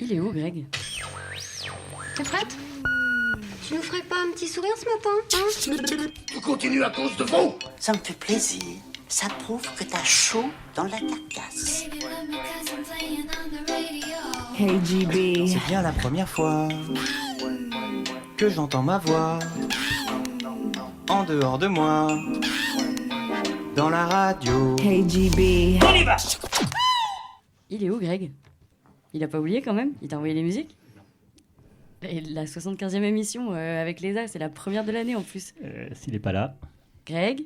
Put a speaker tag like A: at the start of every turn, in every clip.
A: Il est où, Greg?
B: T'es prête? Tu nous ferais pas un petit sourire ce matin, hein?
C: Tout continue à cause de vous.
D: Ça me fait plaisir. Ça prouve que t'as chaud dans la carcasse.
E: Hey GB.
F: C'est bien la première fois que j'entends ma voix en dehors de moi, dans la radio.
E: Hey GB.
F: On y va!
A: Il est où, Greg? Il a pas oublié quand même? Il t'a envoyé les musiques? Et la 75e émission avec Léa, c'est la première de l'année en plus.
G: S'il est pas là.
A: Greg?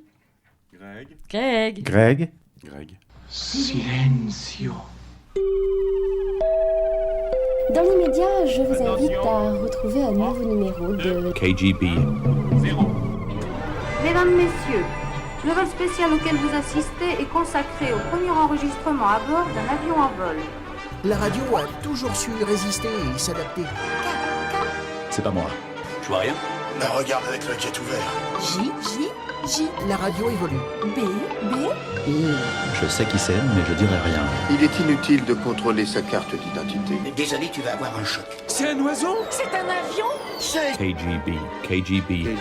H: Greg.
A: Greg?
I: Greg?
H: Greg.
C: Silencio.
J: Dans l'immédiat, je vous invite à retrouver un nouveau numéro de
H: KGB. 0.
K: Mesdames, Messieurs, le vol spécial auquel vous assistez est consacré au premier enregistrement à bord d'un avion en vol.
L: La radio a toujours su résister et s'adapter.
H: C'est pas moi. Je vois rien.
C: Mais regarde avec le jet ouvert.
L: J. La radio évolue.
H: Je sais qui c'est, mais je dirai rien.
C: Il est inutile de contrôler sa carte d'identité.
D: Désolé, tu vas avoir un choc.
C: C'est un oiseau?
J: C'est un avion?
H: KGB. KGB.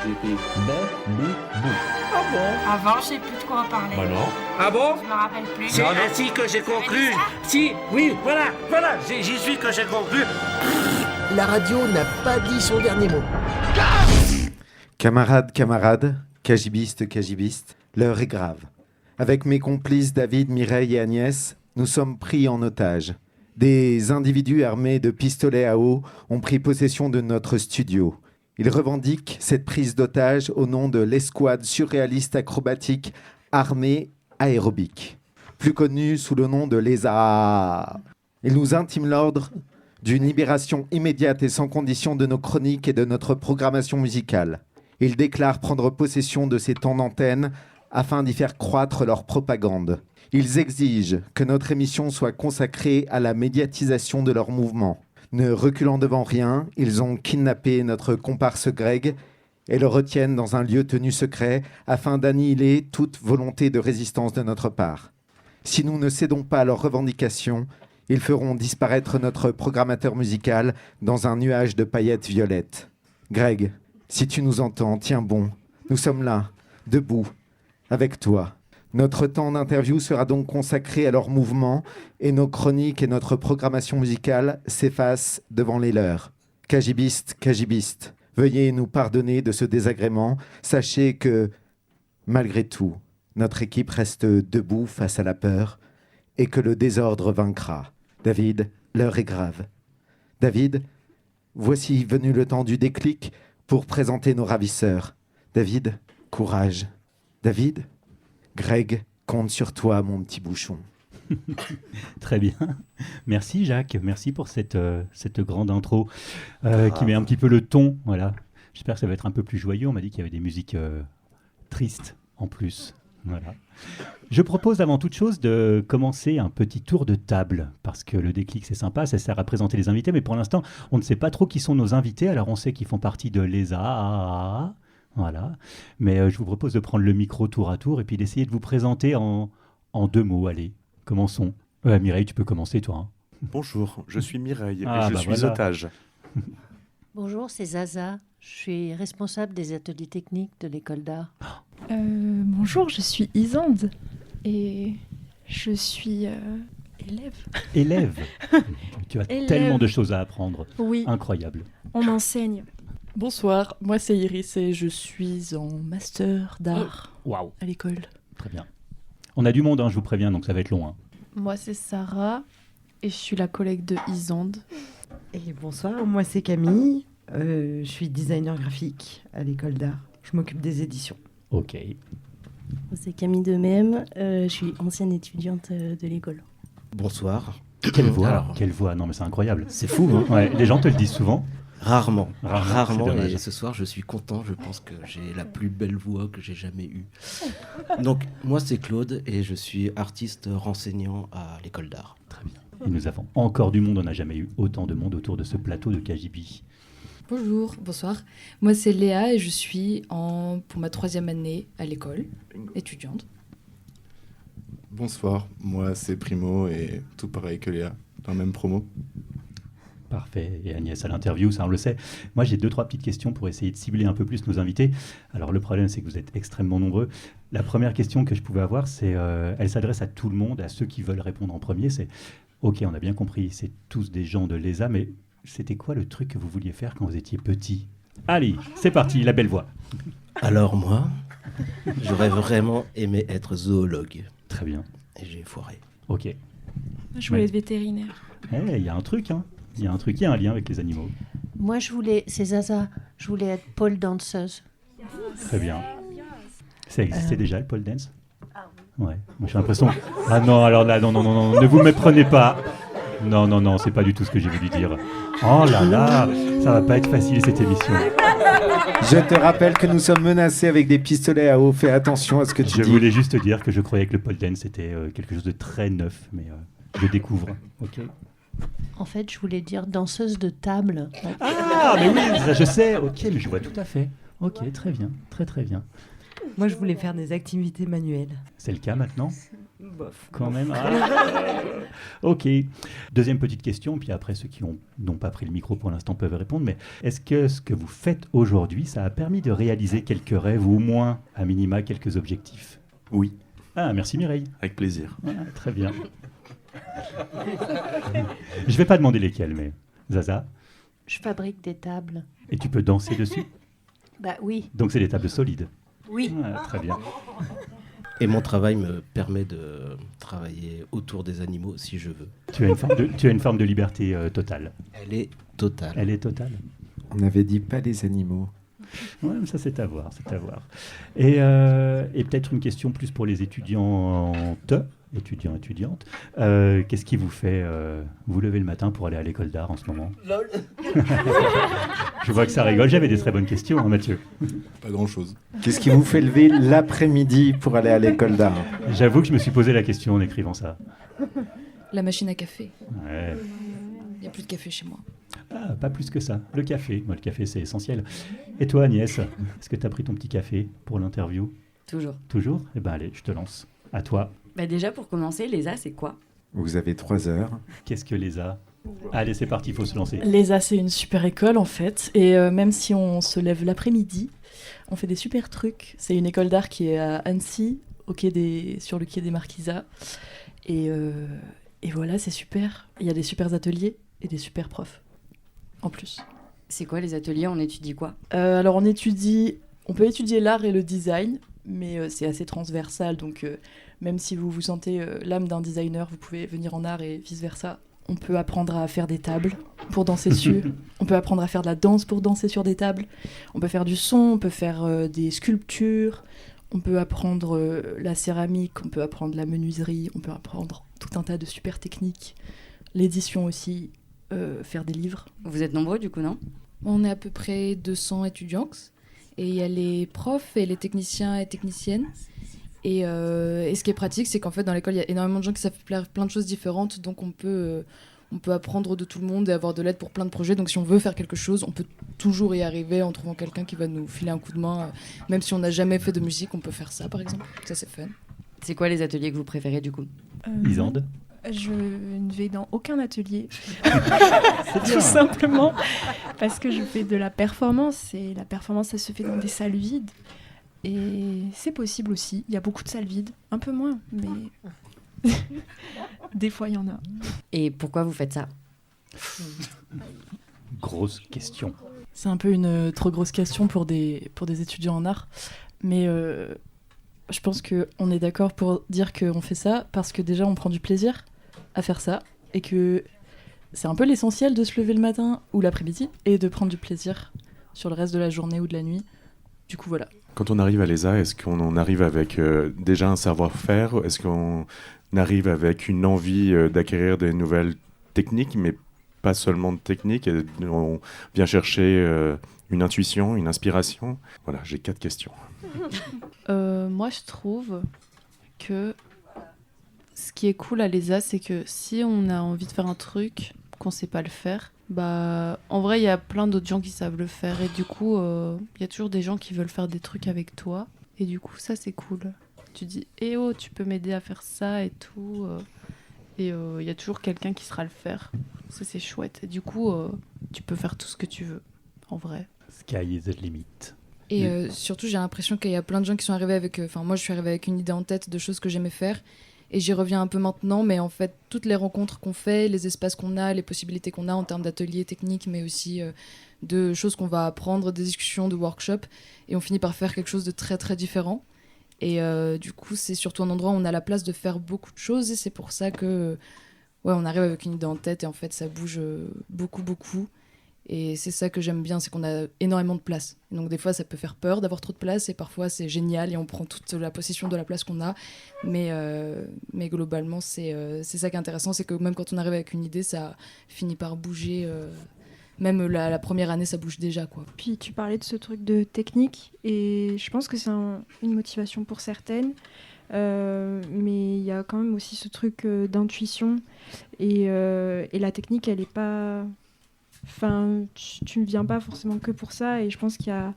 K: Avant, je sais plus de quoi on parlait.
H: Bah non.
M: Ah bon?
K: Je me rappelle plus.
M: C'est ainsi que j'ai conclu. Si, oui, voilà, j'y suis que j'ai conclu.
L: La radio n'a pas dit son dernier mot.
I: Camarades, KGBistes, l'heure est grave. Avec mes complices David, Mireille et Agnès, nous sommes pris en otage. Des individus armés de pistolets à eau ont pris possession de notre studio. Ils revendiquent cette prise d'otage au nom de l'escouade surréaliste acrobatique armée aérobique, plus connue sous le nom de l'ESA. Ils nous intiment l'ordre d'une libération immédiate et sans condition de nos chroniques et de notre programmation musicale. Ils déclarent prendre possession de ces temps d'antenne afin d'y faire croître leur propagande. Ils exigent que notre émission soit consacrée à la médiatisation de leur mouvement. Ne reculant devant rien, ils ont kidnappé notre comparse Greg et le retiennent dans un lieu tenu secret afin d'annihiler toute volonté de résistance de notre part. Si nous ne cédons pas à leurs revendications, ils feront disparaître notre programmateur musical dans un nuage de paillettes violettes. Greg, si tu nous entends, tiens bon. Nous sommes là, debout, avec toi. Notre temps d'interview sera donc consacré à leur mouvement et nos chroniques et notre programmation musicale s'effacent devant les leurs. KGBistes, veuillez nous pardonner de ce désagrément. Sachez que, malgré tout, notre équipe reste debout face à la peur et que le désordre vaincra. David, l'heure est grave. David, voici venu le temps du déclic pour présenter nos ravisseurs. David, courage. David, Greg compte sur toi, mon petit bouchon.
G: Très bien. Merci Jacques, merci pour cette grande intro qui met un petit peu le ton. Voilà. J'espère que ça va être un peu plus joyeux. On m'a dit qu'il y avait des musiques tristes en plus. Voilà. Je propose avant toute chose de commencer un petit tour de table parce que le déclic c'est sympa, ça sert à présenter les invités, mais pour l'instant on ne sait pas trop qui sont nos invités. Alors on sait qu'ils font partie de l'ESA. Voilà. Mais je vous propose de prendre le micro tour à tour et puis d'essayer de vous présenter en 2 mots. Allez, commençons. Mireille, tu peux commencer, toi. Hein.
H: Bonjour, je suis Mireille et je suis
G: voilà.
H: otage.
N: Bonjour, c'est Zaza. Je suis responsable des ateliers techniques de l'école d'art.
O: Bonjour, je suis Isande et je suis élève.
G: Élève. Tu as tellement de choses à apprendre.
O: Oui.
G: Incroyable.
O: On m'enseigne.
P: Bonsoir, moi c'est Iris et je suis en master d'art à l'école.
G: Très bien. On a du monde, hein, je vous préviens, donc ça va être long. Hein.
O: Moi c'est Sarah et je suis la collègue de Isande.
Q: Et bonsoir, moi c'est Camille, je suis designer graphique à l'école d'art. Je m'occupe des éditions.
G: Ok.
R: C'est Camille Demême, je suis ancienne étudiante de l'école.
F: Bonsoir.
G: Quelle voix, non mais c'est incroyable.
F: C'est fou, hein.
G: Ouais, les gens te le disent souvent.
F: Rarement.
G: Et
F: ce soir, je suis content. Je pense que j'ai la plus belle voix que j'ai jamais eue. Donc, moi, c'est Claude et je suis artiste renseignant à l'école d'art.
G: Très bien. Et nous avons encore du monde. On n'a jamais eu autant de monde autour de ce plateau de KGB.
O: Bonsoir. Moi, c'est Léa et je suis pour ma 3e année à l'école, étudiante.
H: Bonsoir, moi c'est Primo et tout pareil que Léa, dans la même promo.
G: Parfait. Et Agnès à l'interview, ça on le sait. Moi, j'ai 2-3 petites questions pour essayer de cibler un peu plus nos invités. Alors, le problème, c'est que vous êtes extrêmement nombreux. La première question que je pouvais avoir, c'est, elle s'adresse à tout le monde, à ceux qui veulent répondre en premier. C'est, OK, on a bien compris, c'est tous des gens de l'ESA, mais c'était quoi le truc que vous vouliez faire quand vous étiez petit ? Allez, c'est parti, la belle voix.
S: Alors moi, j'aurais vraiment aimé être zoologue.
G: Très bien.
S: Et j'ai foiré.
G: OK.
P: Je voulais être vétérinaire.
G: Il y a un truc, hein. Il y a un truc, il y a un lien avec les animaux.
N: Moi, c'est Zaza. Je voulais être pole danseuse.
G: Très bien. Ça existait déjà, le pole dance ? Ouais. Moi, j'ai l'impression... Ah non, alors là, non, ne vous méprenez pas. Non, c'est pas du tout ce que j'ai voulu dire. Oh là là, ça va pas être facile, cette émission.
I: Je te rappelle que nous sommes menacés avec des pistolets à eau. Fais attention à ce que tu dis.
G: Je voulais juste dire que je croyais que le pole dance, c'était quelque chose de très neuf, mais je découvre. OK.
N: En fait, je voulais dire danseuse de table.
G: Ah, mais oui, ça je sais. OK, mais je vois tout à fait. OK, très bien, très bien.
Q: Moi, je voulais faire des activités manuelles.
G: C'est le cas maintenant ?
Q: Bof.
G: Quand même. Ah. OK. Deuxième petite question, puis après ceux qui n'ont pas pris le micro pour l'instant peuvent répondre, mais est-ce que ce que vous faites aujourd'hui, ça a permis de réaliser quelques rêves ou au moins, à minima, quelques objectifs ?
H: Oui.
G: Ah, merci Mireille.
H: Avec plaisir.
G: Ah, très bien. Je ne vais pas demander lesquels, mais Zaza ?
N: Je fabrique des tables.
G: Et tu peux danser dessus ?
N: Bah oui.
G: Donc c'est des tables solides ?
N: Oui.
G: Ah, très bien.
S: Et mon travail me permet de travailler autour des animaux si je veux.
G: Tu as une forme de liberté totale.
S: Elle est totale.
G: Elle est totale.
I: On avait dit pas les animaux.
G: Ouais, mais ça c'est à voir, Et peut-être une question plus pour les étudiantes. Qu'est-ce qui vous fait vous lever le matin pour aller à l'école d'art en ce moment ?
S: Lol.
G: Je vois que ça rigole, j'avais des très bonnes questions, hein, Mathieu.
H: Pas grand-chose.
I: Qu'est-ce qui vous fait lever l'après-midi pour aller à l'école d'art ?
G: J'avoue que je me suis posé la question en écrivant ça.
O: La machine à café.
G: Ouais.
O: Il n'y a plus de café chez moi.
G: Ah, pas plus que ça. Le café. Moi, le café, c'est essentiel. Et toi, Agnès, est-ce que tu as pris ton petit café pour l'interview ?
A: Toujours.
G: Toujours ? Eh bien, allez, je te lance. À toi.
A: Déjà, pour commencer, l'ESA, c'est quoi ?
I: Vous avez 3 heures.
G: Qu'est-ce que l'ESA ? Allez, c'est parti, il faut se lancer.
P: L'ESA, c'est une super école, en fait. Et même si on se lève l'après-midi, on fait des super trucs. C'est une école d'art qui est à Annecy, sur le quai des Marquisats. Et voilà, c'est super. Il y a des super ateliers et des super profs, en plus.
A: C'est quoi les ateliers ? On étudie quoi ?
P: Alors, on peut étudier l'art et le design, mais c'est assez transversal, donc même si vous vous sentez l'âme d'un designer, vous pouvez venir en art et vice-versa. On peut apprendre à faire des tables pour danser dessus. On peut apprendre à faire de la danse pour danser sur des tables. On peut faire du son, on peut faire des sculptures. On peut apprendre la céramique, on peut apprendre la menuiserie, on peut apprendre tout un tas de super techniques. L'édition aussi, faire des livres.
A: Vous êtes nombreux du coup, non ?
O: On est à peu près 200 étudiants. Et il y a les profs et les techniciens et techniciennes. Et ce qui est pratique, c'est qu'en fait, dans l'école, il y a énormément de gens qui savent plein de choses différentes. Donc, on peut apprendre de tout le monde et avoir de l'aide pour plein de projets. Donc, si on veut faire quelque chose, on peut toujours y arriver en trouvant quelqu'un qui va nous filer un coup de main. Même si on n'a jamais fait de musique, on peut faire ça, par exemple. Ça, c'est fun.
A: C'est quoi les ateliers que vous préférez, du coup ?
G: Lisande ?
T: Je ne vais dans aucun atelier. Tout simplement parce que je fais de la performance. Et la performance, ça se fait dans des salles vides. Et c'est possible aussi. Il y a beaucoup de salles vides. Un peu moins, mais des fois, il y en a.
A: Et pourquoi vous faites ça ?
G: Grosse question.
P: C'est un peu une trop grosse question pour des étudiants en art. Mais je pense qu'on est d'accord pour dire qu'on fait ça parce que déjà, on prend du plaisir à faire ça. Et que c'est un peu l'essentiel de se lever le matin ou l'après-midi et de prendre du plaisir sur le reste de la journée ou de la nuit. Du coup, voilà.
H: Quand on arrive à l'ESA, est-ce qu'on en arrive avec déjà un savoir-faire ? Est-ce qu'on arrive avec une envie d'acquérir des nouvelles techniques, mais pas seulement de techniques ? On vient chercher une intuition, une inspiration ? Voilà, j'ai 4 questions.
U: Moi, je trouve que ce qui est cool à l'ESA, c'est que si on a envie de faire un truc, qu'on sait pas le faire, bah, en vrai, il y a plein d'autres gens qui savent le faire. Et du coup, il y a toujours des gens qui veulent faire des trucs avec toi. Et du coup, ça, c'est cool. Tu dis, oh, tu peux m'aider à faire ça et tout. Et il y a toujours quelqu'un qui sera le faire. Ça, c'est chouette. Et du coup, tu peux faire tout ce que tu veux, en vrai.
G: Sky is the limit.
O: Et surtout, j'ai l'impression qu'il y a plein de gens qui sont arrivés avec... moi, je suis arrivée avec une idée en tête de choses que j'aimais faire. Et j'y reviens un peu maintenant, mais en fait, toutes les rencontres qu'on fait, les espaces qu'on a, les possibilités qu'on a en termes d'ateliers techniques, mais aussi de choses qu'on va apprendre, des discussions, de workshops, et on finit par faire quelque chose de très, très différent. Et du coup, c'est surtout un endroit où on a la place de faire beaucoup de choses, et c'est pour ça que on arrive avec une idée en tête, et en fait, ça bouge beaucoup, beaucoup. Et c'est ça que j'aime bien, c'est qu'on a énormément de place. Et donc des fois, ça peut faire peur d'avoir trop de place, et parfois, c'est génial, et on prend toute la possession de la place qu'on a. Mais globalement, c'est ça qui est intéressant, c'est que même quand on arrive avec une idée, ça finit par bouger. Même la première année, ça bouge déjà, quoi.
T: Puis tu parlais de ce truc de technique, et je pense que c'est une motivation pour certaines. Mais il y a quand même aussi ce truc d'intuition. Et la technique, elle est pas... Enfin, tu ne viens pas forcément que pour ça, et je pense qu'il y a...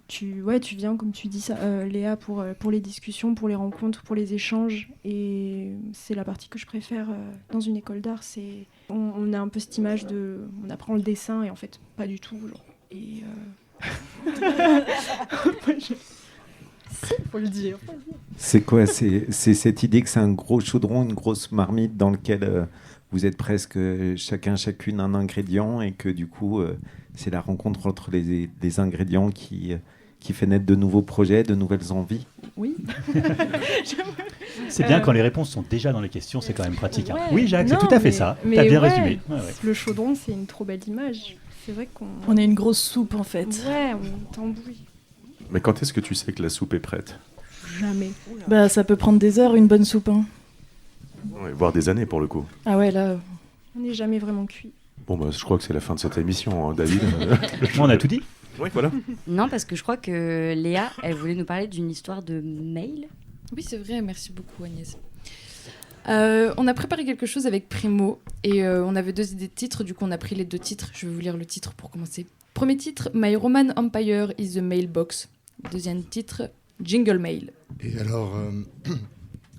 T: Tu viens, comme tu dis, Léa, pour les discussions, pour les rencontres, pour les échanges. Et c'est la partie que je préfère dans une école d'art. C'est on a un peu cette image de... On apprend le dessin, et en fait, pas du tout. Genre. Et... Si, faut le dire.
I: C'est quoi? C'est cette idée que c'est un gros chaudron, une grosse marmite dans lequel vous êtes presque chacune un ingrédient, et que du coup, c'est la rencontre entre les ingrédients qui fait naître de nouveaux projets, de nouvelles envies.
T: Oui.
G: C'est bien quand les réponses sont déjà dans les questions, c'est quand même pratique.
T: Ouais.
G: Oui, Jacques, c'est tout à fait ça. T'as bien résumé. Ouais.
T: Le chaudron, c'est une trop belle image. C'est vrai qu'on...
P: On est une grosse soupe, en fait.
T: Ouais, on tambouille.
H: Mais quand est-ce que tu sais que la soupe est prête?
T: Jamais.
P: Bah, ça peut prendre des heures, une bonne soupe. Hein.
H: Ouais, voire des années, pour le coup.
P: Ah ouais, là...
T: On n'est jamais vraiment cuit.
H: Bon, bah, je crois que c'est la fin de cette émission, hein, David.
G: On a tout dit.
H: Oui, voilà.
A: Non, parce que je crois que Léa, elle voulait nous parler d'une histoire de mail.
O: Oui, c'est vrai, merci beaucoup Agnès. On a préparé quelque chose avec Primo, et on avait 2 idées de titres, du coup on a pris les 2 titres. Je vais vous lire le titre pour commencer. Premier titre, My Roman Empire is the Mailbox. Deuxième titre, Jingle Mail.
B: Et alors,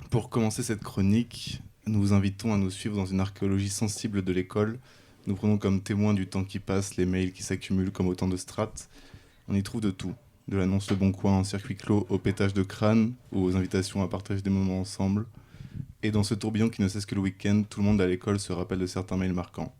B: pour commencer cette chronique, nous vous invitons à nous suivre dans une archéologie sensible de l'école. Nous prenons comme témoin du temps qui passe les mails qui s'accumulent comme autant de strates. On y trouve de tout, de l'annonce Le Bon Coin en circuit clos au pétage de crâne ou aux invitations à partager des moments ensemble. Et dans ce tourbillon qui ne cesse que le week-end, tout le monde à l'école se rappelle de certains mails marquants.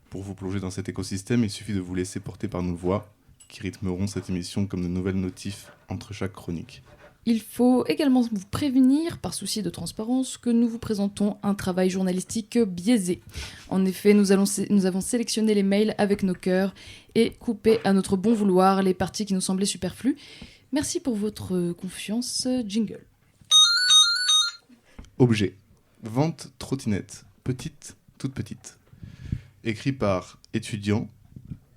B: Pour vous plonger dans cet écosystème, il suffit de vous laisser porter par nos voix, qui rythmeront cette émission comme de nouvelles notifs entre chaque chronique.
O: Il faut également vous prévenir, par souci de transparence, que nous vous présentons un travail journalistique biaisé. En effet, nous avons sélectionné les mails avec nos cœurs et coupé à notre bon vouloir les parties qui nous semblaient superflues. Merci pour votre confiance. Jingle.
B: Objet. Vente trottinette. Petite, toute petite. Écrit par étudiant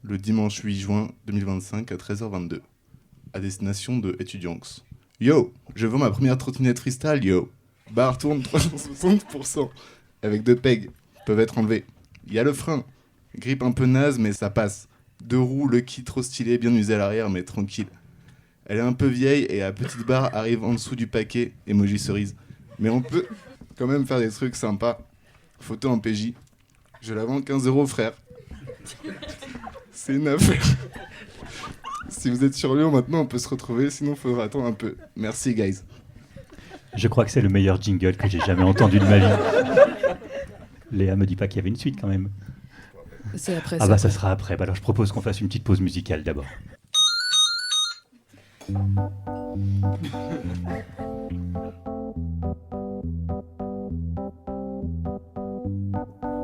B: le dimanche 8 juin 2025 à 13h22. À destination de étudiants. Yo, je vends ma première trottinette freestyle, yo. Barre tourne 360%. Avec 2 pegs. Peuvent être enlevés. Il y a le frein. Grippe un peu naze, mais ça passe. 2 roues, le kit trop stylé, bien usé à l'arrière, mais tranquille. Elle est un peu vieille et la petite barre arrive en dessous du paquet, emoji cerise. Mais on peut quand même faire des trucs sympas. Photo en PJ. Je la vends 15 €, frère. C'est une affaire. Si vous êtes sur Lyon maintenant, on peut se retrouver, sinon il faudra attendre un peu. Merci, guys.
G: Je crois que c'est le meilleur jingle que j'ai jamais entendu de ma vie. Léa me dit pas qu'il y avait une suite quand même.
O: C'est après.
G: Ah bah ça sera après. Bah alors je propose qu'on fasse une petite pause musicale d'abord.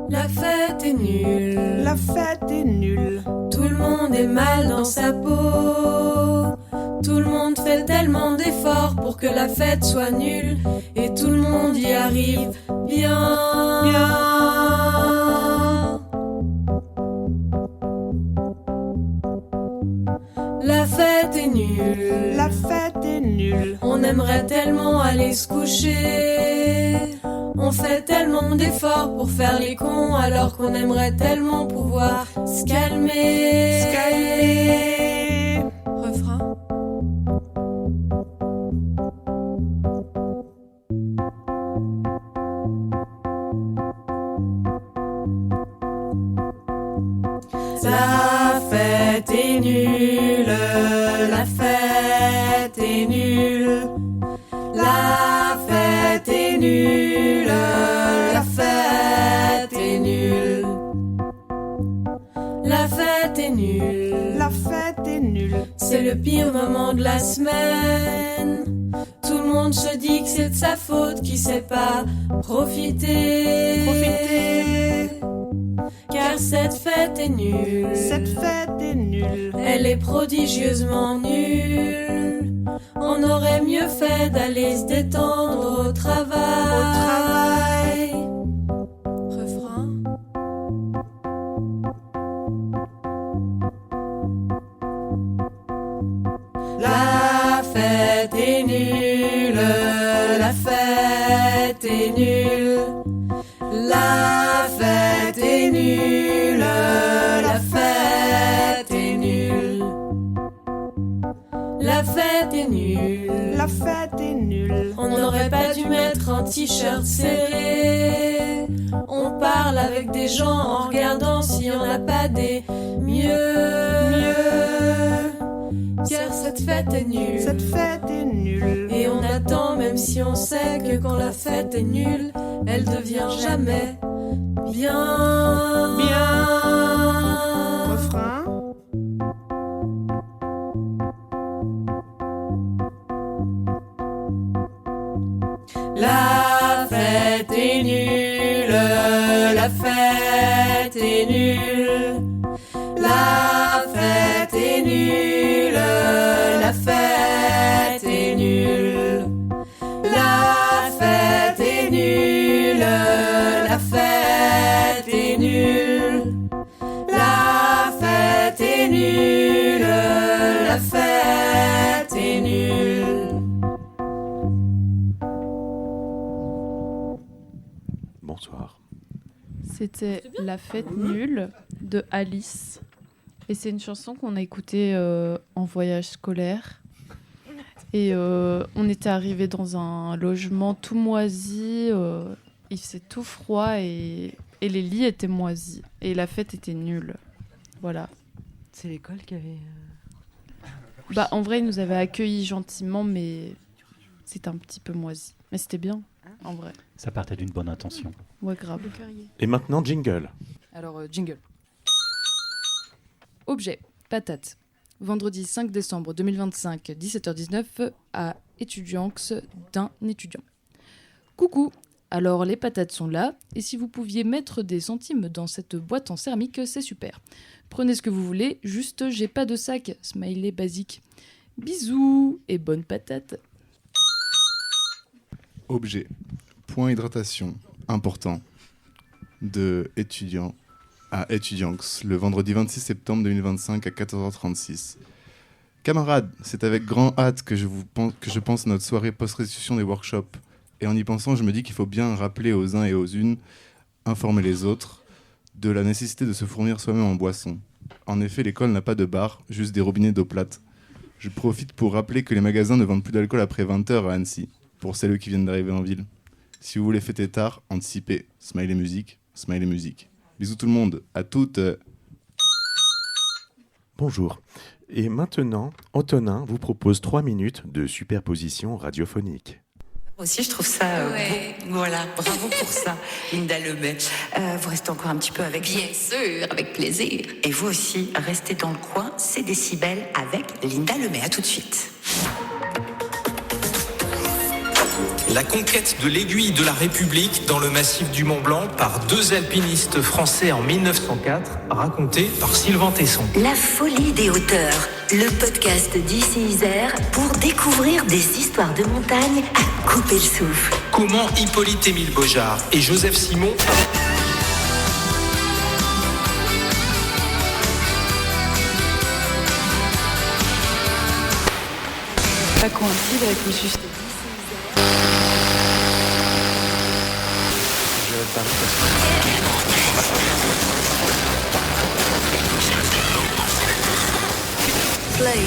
V: La fête est nulle.
Q: La fête est nulle.
V: Tout le monde est mal dans sa peau. Tout le monde fait tellement d'efforts pour que la fête soit nulle. Et tout le monde y arrive bien. La fête est nulle.
Q: La fête est nulle.
V: On aimerait tellement aller se coucher. On fait tellement d'efforts pour faire les cons, alors qu'on aimerait tellement pouvoir se calmer.
Q: Se calmer.
V: Refrain. La fête est nulle, la fête est nulle. La fête est nulle, la fête est nulle. La fête est nulle,
Q: la fête est nulle.
V: C'est le pire moment de la semaine. Tout le monde se dit que c'est de sa faute, qu'il sait pas profiter. Car cette fête est nulle.
Q: Cette fête est nulle.
V: Elle est prodigieusement nulle. On aurait mieux fait d'aller se détendre au travail. Refrain. La fête est nulle. La fête est nulle. La fête est nulle. La fête est nulle. La fête est nulle.
Q: La fête est nulle.
V: On n'aurait pas dû mettre un t-shirt serré. On parle avec des gens en regardant s'il y en a pas des mieux. Car cette fête est nulle.
Q: Cette fête est nulle.
V: Et on attend même si on sait que quand la fête est nulle, elle devient jamais bien.
Q: Refrain.
V: La fête est nulle. La fête est nulle. La fête est nulle. La fête est nulle. La fête est nulle. La fête est nulle. La fête est nulle. La fête est nulle.
H: Bonsoir.
U: C'était La fête nulle de Alice. Et c'est une chanson qu'on a écoutée en voyage scolaire. Et on était arrivés dans un logement tout moisi. Il faisait tout froid et les lits étaient moisis. Et la fête était nulle. Voilà.
Q: C'est l'école qui avait...
U: Bah, en vrai, ils nous avaient accueillis gentiment, mais c'était un petit peu moisi. Mais c'était bien, en vrai.
G: Ça partait d'une bonne intention.
U: Ouais, grave.
H: Et maintenant, jingle.
O: Alors, jingle. Objet, patate. Vendredi 5 décembre 2025, 17h19, à Étudianx d'un étudiant. Coucou, alors les patates sont là, et si vous pouviez mettre des centimes dans cette boîte en céramique, c'est super. Prenez ce que vous voulez, juste j'ai pas de sac, smiley basique. Bisous et bonne patate.
B: Objet. Point hydratation. Important. De étudiant à Étudianx, le vendredi 26 septembre 2025 à 14h36. Camarades, c'est avec grand hâte que je pense à notre soirée post-restitution des workshops. Et en y pensant, je me dis qu'il faut bien rappeler aux uns et aux unes, informer les autres, de la nécessité de se fournir soi-même en boisson. En effet, l'école n'a pas de bar, juste des robinets d'eau plate. Je profite pour rappeler que les magasins ne vendent plus d'alcool après 20h à Annecy, pour celles qui viennent d'arriver en ville. Si vous voulez fêter tard, anticipez. Smiley musique, smiley musique. Bisous tout le monde, à toutes.
H: Bonjour. Et maintenant, Antonin vous propose 3 minutes de superposition radiophonique.
D: Aussi, je trouve ça beau. Voilà, bravo pour ça, Linda Lemay. Vous restez encore un petit peu avec... Bien sûr, avec plaisir. Et vous aussi, restez dans le coin, c'est Décibel avec Linda Lemay. À tout de suite.
E: La conquête de l'aiguille de la République dans le massif du Mont-Blanc par 2 alpinistes français en 1904, raconté par Sylvain Tesson.
D: La folie des hauteurs, le podcast d'ici Isère pour découvrir des histoires de montagne à couper le souffle.
E: Comment Hippolyte-Émile Beaujard et Joseph Simon...
O: Ça coïncide avec le sujet.
V: Play,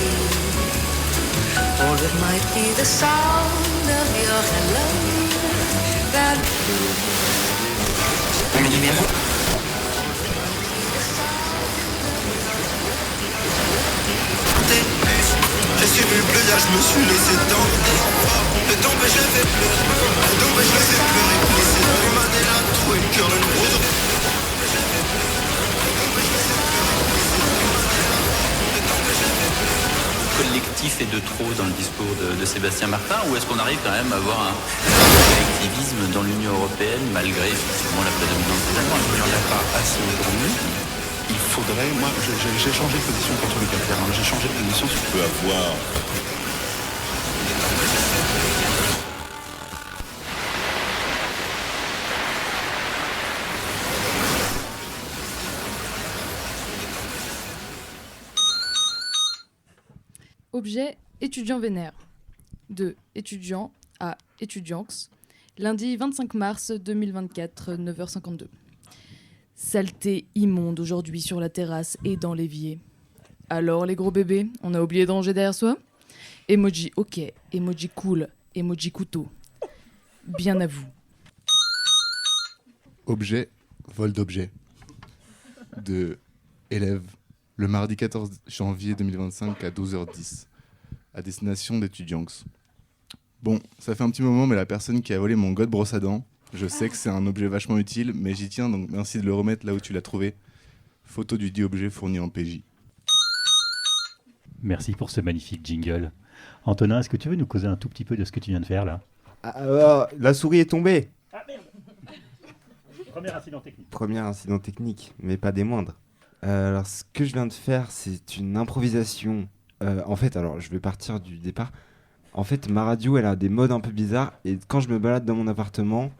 V: or it might be the sound of your hello. That
D: Le numéro
C: je me suis laissé tenter. De tomber, je vais pleurer. De tomber, je vais pleurer. Laissez une main et la trouée, le cœur une rose.
J: Collectif et de trop dans le discours de Sébastien Martin, ou est-ce qu'on arrive quand même à avoir un collectivisme dans l'Union européenne malgré effectivement la prédominance des Allemands? Il n'y en a pas assez pour nous.
W: Il faudrait, moi j'ai changé de position contre le Capital, j'ai changé de position si je peux avoir...
O: Objet étudiant vénère. De étudiant à étudiants. Lundi 25 mars 2024, 9h52. Saleté immonde aujourd'hui sur la terrasse et dans l'évier. Alors les gros bébés, on a oublié de ranger derrière soi? Emoji ok, emoji cool, emoji couteau. Bien à vous.
B: Objet, vol d'objet. De élève, le mardi 14 janvier 2025 à 12h10, à destination d'étudiants. Bon, ça fait un petit moment, mais la personne qui a volé mon god brosse à dents, je sais que c'est un objet vachement utile, mais j'y tiens, donc merci de le remettre là où tu l'as trouvé. Photo du dit objet fourni en PJ.
G: Merci pour ce magnifique jingle. Antonin, est-ce que tu veux nous causer un tout petit peu de ce que tu viens de faire là?
X: La souris est tombée.
G: Ah merde. Premier incident technique.
X: Premier incident technique, mais pas des moindres. Alors, ce que je viens de faire, c'est une improvisation. En fait, alors, je vais partir du départ. En fait, ma radio, elle a des modes un peu bizarres. Et quand je me balade dans mon appartement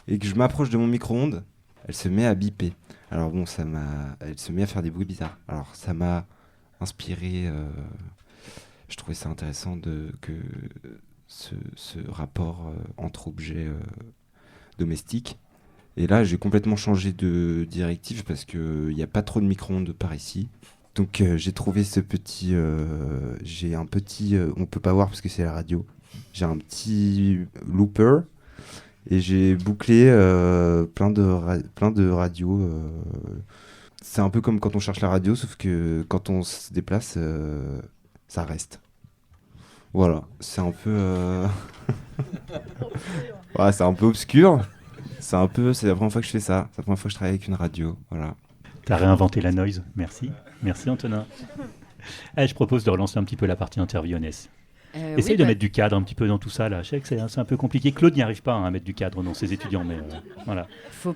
X: et que je m'approche de mon micro-ondes, elle se met à biper. Alors bon, elle se met à faire des bruits bizarres. Alors, ça m'a inspiré. Je trouvais ça intéressant que ce rapport entre objets domestiques. Et là, j'ai complètement changé de directive parce qu'il n'y a pas trop de micro-ondes par ici. Donc j'ai trouvé ce petit... j'ai un petit... on ne peut pas voir parce que c'est la radio. J'ai un petit looper et j'ai bouclé plein de radios. C'est un peu comme quand on cherche la radio, sauf que quand on se déplace, ça reste. Voilà, c'est un peu... ouais, c'est un peu obscur. C'est la première fois que je fais ça. C'est la première fois que je travaille avec une radio. Voilà.
G: T'as réinventé la noise. Merci. Merci Antonin. Je propose de relancer un petit peu la partie interview, Onès. Essaye de mettre du cadre un petit peu dans tout ça là. Je sais que c'est un peu compliqué. Claude n'y arrive pas à mettre du cadre dans ses étudiants, mais voilà.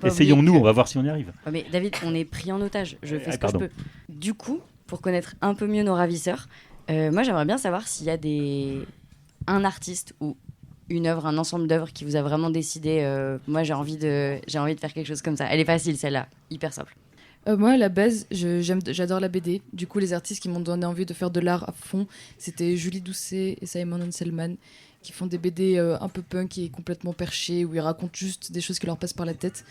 G: Essayons-nous, on va voir si on y arrive.
A: Oh, mais David, on est pris en otage. Je fais ce que je peux. Du coup, pour connaître un peu mieux nos ravisseurs, moi j'aimerais bien savoir s'il y a un artiste ou une œuvre, un ensemble d'œuvres qui vous a vraiment décidé. Moi j'ai envie de faire quelque chose comme ça. Elle est facile celle-là, hyper simple.
O: Moi, à la base, j'adore la BD. Du coup, les artistes qui m'ont donné envie de faire de l'art à fond, c'était Julie Doucet et Simon Selman, qui font des BD un peu punk et complètement perchés, où ils racontent juste des choses qui leur passent par la tête.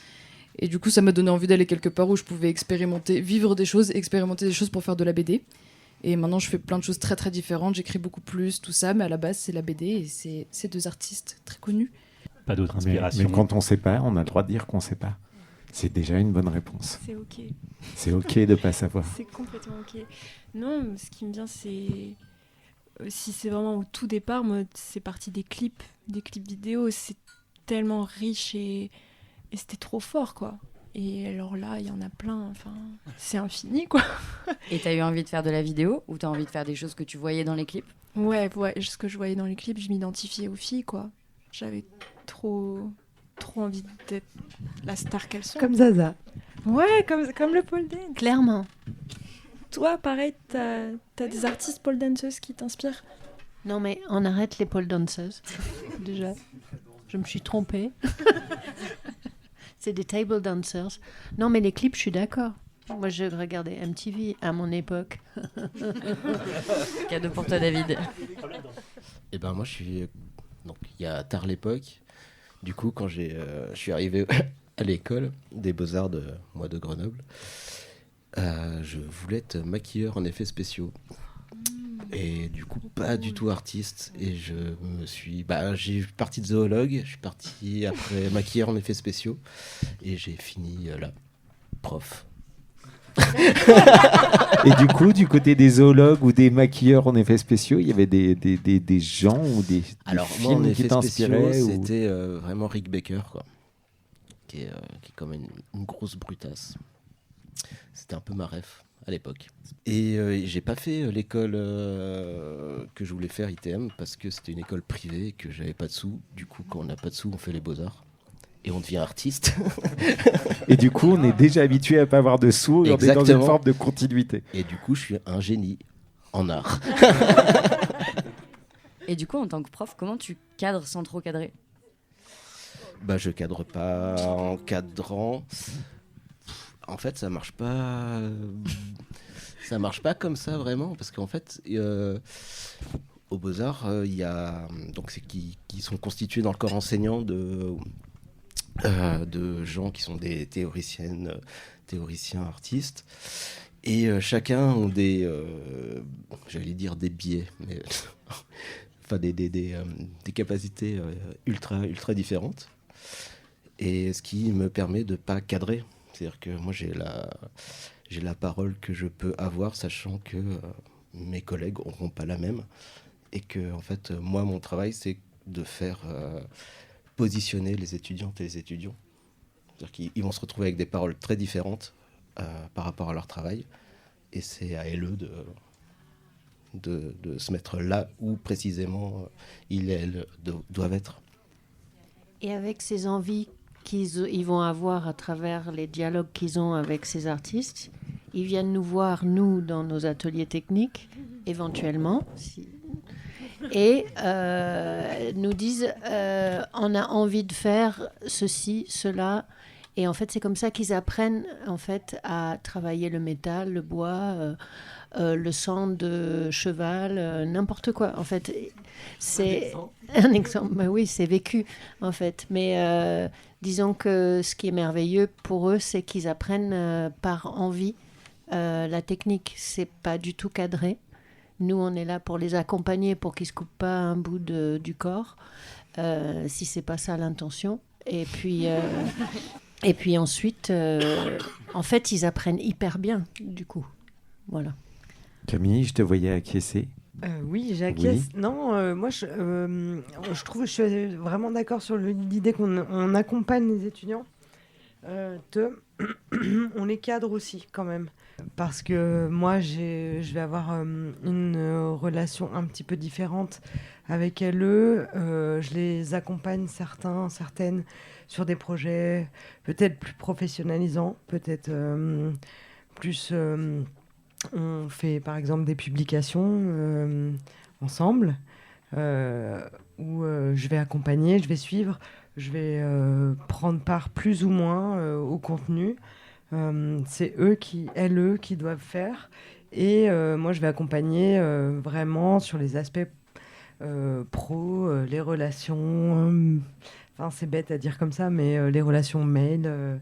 O: Et du coup, ça m'a donné envie d'aller quelque part où je pouvais vivre des choses, expérimenter des choses pour faire de la BD. Et maintenant, je fais plein de choses très très différentes. J'écris beaucoup plus, tout ça, mais à la base, c'est la BD et c'est ces deux artistes très connus.
G: Pas d'autre inspiration.
Y: Mais quand on sait pas, on a le droit de dire qu'on sait pas. C'est déjà une bonne réponse.
T: C'est ok.
Y: C'est ok de pas savoir.
T: C'est complètement ok. Non, ce qui me vient, c'est... Si c'est vraiment au tout départ, moi, c'est parti des clips vidéo. C'est tellement riche et c'était trop fort, quoi. Et alors là, il y en a plein. Enfin, c'est infini, quoi.
A: Et t'as eu envie de faire de la vidéo ou t'as envie de faire des choses que tu voyais dans les clips?
T: Ouais, ce que je voyais dans les clips, je m'identifiais aux filles, quoi. J'avais trop envie d'être la star qu'elles sont.
Q: Comme Zaza.
T: Ouais, comme le pole dance.
N: Clairement.
T: Toi, pareil, t'as des artistes pole danceuses qui t'inspirent?
N: Non, mais on arrête les pole danceuses. Déjà, je me suis trompée. C'est des table dancers. Non, mais les clips, je suis d'accord. Moi, je regardais MTV à mon époque.
A: Cadeau pour toi, David.
S: Et ben moi, donc il y a tard l'époque. Du coup, quand je suis arrivé à l'école des Beaux-Arts de Grenoble, je voulais être maquilleur en effets spéciaux. Et du coup, pas du tout artiste. Et j'ai parti de zoologue, je suis parti après maquilleur en effets spéciaux. Et j'ai fini là, prof.
Y: Et du coup, du côté des zoologues ou des maquilleurs en effets spéciaux, il y avait des gens ou des
S: Alors moi,
Y: films
S: en
Y: qui
S: effets
Y: t'inspiraient
S: spéciaux,
Y: ou...
S: c'était vraiment Rick Baker, quoi, qui est comme une grosse brutasse. C'était un peu ma ref à l'époque. Et j'ai pas fait l'école que je voulais faire, ITM, parce que c'était une école privée et que j'avais pas de sous. Du coup, quand on n'a pas de sous, on fait les beaux-arts. Et on devient artiste.
Y: Et du coup, on est déjà habitué à pas avoir de sous et on est dans une forme de continuité.
S: Et du coup, je suis un génie en art.
A: Et du coup, en tant que prof, comment tu cadres sans trop cadrer ?
S: Bah, je cadre pas en cadrant. En fait, ça marche pas. Ça marche pas comme ça vraiment, parce qu'en fait, aux Beaux-Arts, il y a donc c'est qui sont constitués dans le corps enseignant de gens qui sont des théoriciens artistes, et chacun ont des, j'allais dire des biais, mais enfin des capacités ultra différentes, et ce qui me permet de pas cadrer. C'est-à-dire que moi j'ai la parole que je peux avoir, sachant que mes collègues n'auront pas la même, et que en fait moi mon travail c'est de faire positionner les étudiantes et les étudiants. C'est-à-dire qu'ils vont se retrouver avec des paroles très différentes par rapport à leur travail, et c'est à eux de se mettre là où précisément ils et elles doivent être.
N: Et avec ces envies qu'ils vont avoir à travers les dialogues qu'ils ont avec ces artistes, ils viennent nous voir, nous, dans nos ateliers techniques, éventuellement, et nous disent on a envie de faire ceci, cela, et en fait c'est comme ça qu'ils apprennent en fait à travailler le métal, le bois, le sang de cheval, n'importe quoi en fait. C'est un exemple, bah oui, c'est vécu en fait, mais disons que ce qui est merveilleux pour eux, c'est qu'ils apprennent par envie la technique. C'est pas du tout cadré. Nous, on est là pour les accompagner, pour qu'ils se coupent pas un bout du corps, si c'est pas ça l'intention. Et puis ensuite, en fait, ils apprennent hyper bien, du coup. Voilà.
Y: Camille, je te voyais acquiescer.
Q: Oui, j'acquiesce. Oui. Non, moi, je trouve que je suis vraiment d'accord sur l'idée qu'on accompagne les étudiants. On les cadre aussi, quand même. Parce que moi, je vais avoir une relation un petit peu différente avec eux. Je les accompagne certaines sur des projets peut-être plus professionnalisants, peut-être plus... on fait par exemple des publications ensemble où je vais accompagner, je vais suivre, je vais prendre part plus ou moins au contenu. C'est eux qui doivent faire, et moi je vais accompagner vraiment sur les aspects pro, les relations, enfin c'est bête à dire comme ça, mais les relations mail,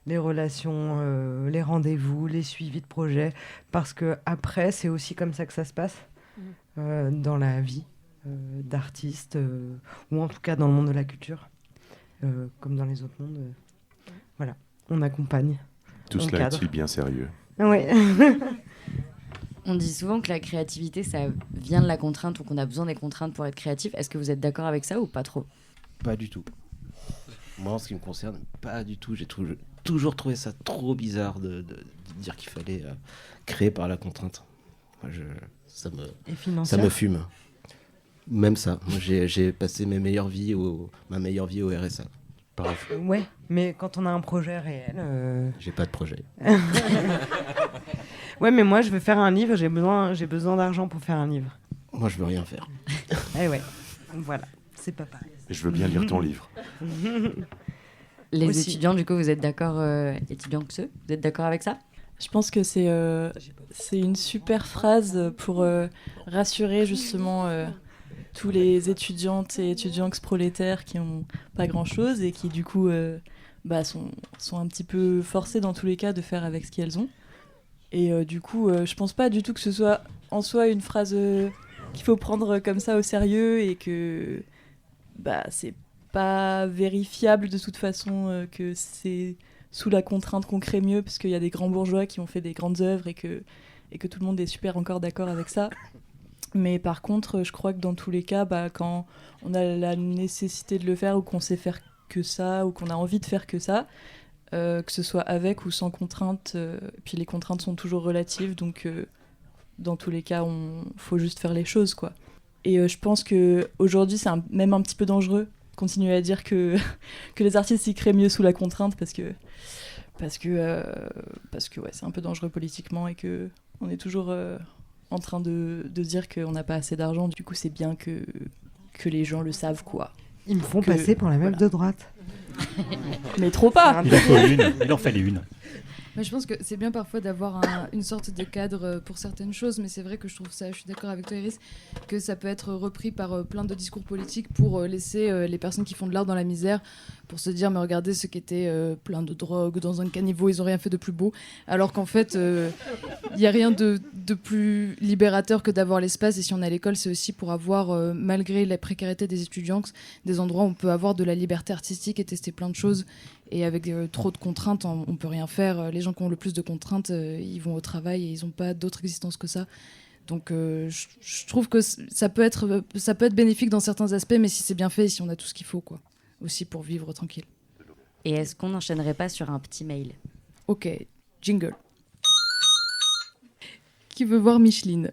Q: les relations, les rendez-vous, les suivis de projets, parce que après c'est aussi comme ça que ça se passe dans la vie d'artiste, ou en tout cas dans le monde de la culture, comme dans les autres mondes. Voilà, on accompagne.
H: Tout cela est-il bien sérieux ?
Q: Oui.
A: On dit souvent que la créativité, ça vient de la contrainte, ou qu'on a besoin des contraintes pour être créatif. Est-ce que vous êtes d'accord avec ça ou pas trop ?
S: Pas du tout. Moi, en ce qui me concerne, pas du tout. J'ai toujours trouvé ça trop bizarre de dire qu'il fallait créer par la contrainte. Moi, ça me fume. Même ça. Moi, j'ai passé ma meilleure vie au RSA.
Q: Ouais, mais quand on a un projet réel...
S: J'ai pas de projet.
Q: Ouais, mais moi, je veux faire un livre, j'ai besoin d'argent pour faire un livre.
S: Moi, je veux rien faire.
Q: Eh ouais, voilà, c'est pas pareil.
H: Je veux bien lire ton livre.
A: Les étudiants, du coup, vous êtes d'accord, étudiants que ceux, vous êtes d'accord avec ça ?
P: Je pense que c'est une super phrase pour rassurer justement tous les étudiantes et étudiants prolétaires qui n'ont pas grand-chose et qui, du coup, sont un petit peu forcés dans tous les cas de faire avec ce qu'elles ont. Et du coup, je pense pas du tout que ce soit en soi une phrase qu'il faut prendre comme ça au sérieux, et que c'est pas vérifiable de toute façon que c'est sous la contrainte qu'on crée mieux, parce qu'il y a des grands bourgeois qui ont fait des grandes œuvres et que tout le monde est super encore d'accord avec ça. Mais par contre, je crois que dans tous les cas, quand on a la nécessité de le faire ou qu'on sait faire que ça ou qu'on a envie de faire que ça, que ce soit avec ou sans contrainte, puis les contraintes sont toujours relatives, donc dans tous les cas, faut juste faire les choses, quoi. Et je pense qu'aujourd'hui, c'est même un petit peu dangereux continuer à dire que les artistes y créent mieux sous la contrainte, parce que ouais, c'est un peu dangereux politiquement et qu'on est toujours en train de dire qu'on n'a pas assez d'argent. Du coup, c'est bien que les gens le savent, quoi.
Q: Ils me font passer pour la meuf de droite.
P: Mais trop pas.
G: Il en fallait une.
O: Mais je pense que c'est bien parfois d'avoir une sorte de cadre pour certaines choses, mais c'est vrai que je trouve ça, je suis d'accord avec toi Iris, que ça peut être repris par plein de discours politiques pour laisser les personnes qui font de l'art dans la misère, pour se dire mais regardez ceux qui étaient plein de drogue dans un caniveau, ils ont rien fait de plus beau, alors qu'en fait il n'y a rien de plus libérateur que d'avoir l'espace, et si on est à l'école c'est aussi pour avoir, malgré la précarité des étudiants, des endroits où on peut avoir de la liberté artistique et tester plein de choses. Et avec trop de contraintes, on peut rien faire. Les gens qui ont le plus de contraintes, ils vont au travail et ils n'ont pas d'autre existence que ça. Donc je trouve que ça peut être bénéfique dans certains aspects, mais si c'est bien fait et si on a tout ce qu'il faut, quoi. Aussi pour vivre tranquille.
A: Et est-ce qu'on n'enchaînerait pas sur un petit mail ?
O: Ok, jingle. Qui veut voir Micheline ?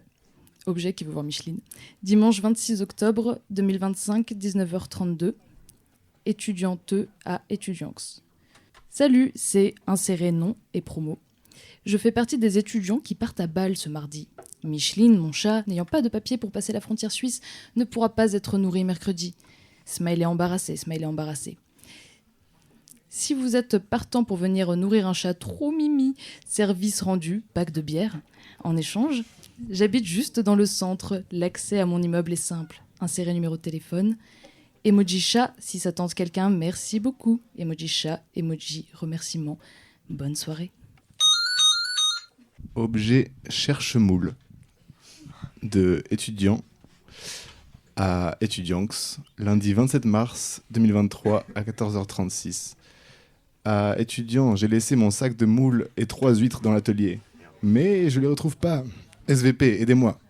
O: Objet qui veut voir Micheline. Dimanche 26 octobre 2025, 19h32. Étudiante à étudianx. Salut, c'est inséré nom et promo. Je fais partie des étudiants qui partent à Bâle ce mardi. Micheline, mon chat, n'ayant pas de papier pour passer la frontière suisse, ne pourra pas être nourri mercredi. Smiley embarrassé, smiley embarrassé. Si vous êtes partant pour venir nourrir un chat trop mimi, service rendu, pack de bière. En échange, j'habite juste dans le centre. L'accès à mon immeuble est simple. Insérer numéro de téléphone. Emoji chat, si ça tente quelqu'un, merci beaucoup. Emoji chat, emoji remerciement. Bonne soirée.
B: Objet cherche-moule de étudiant à étudianx, lundi 27 mars 2023 à 14h36. À étudiant, j'ai laissé mon sac de moules et 3 huîtres dans l'atelier. Mais je les retrouve pas. SVP, aidez-moi.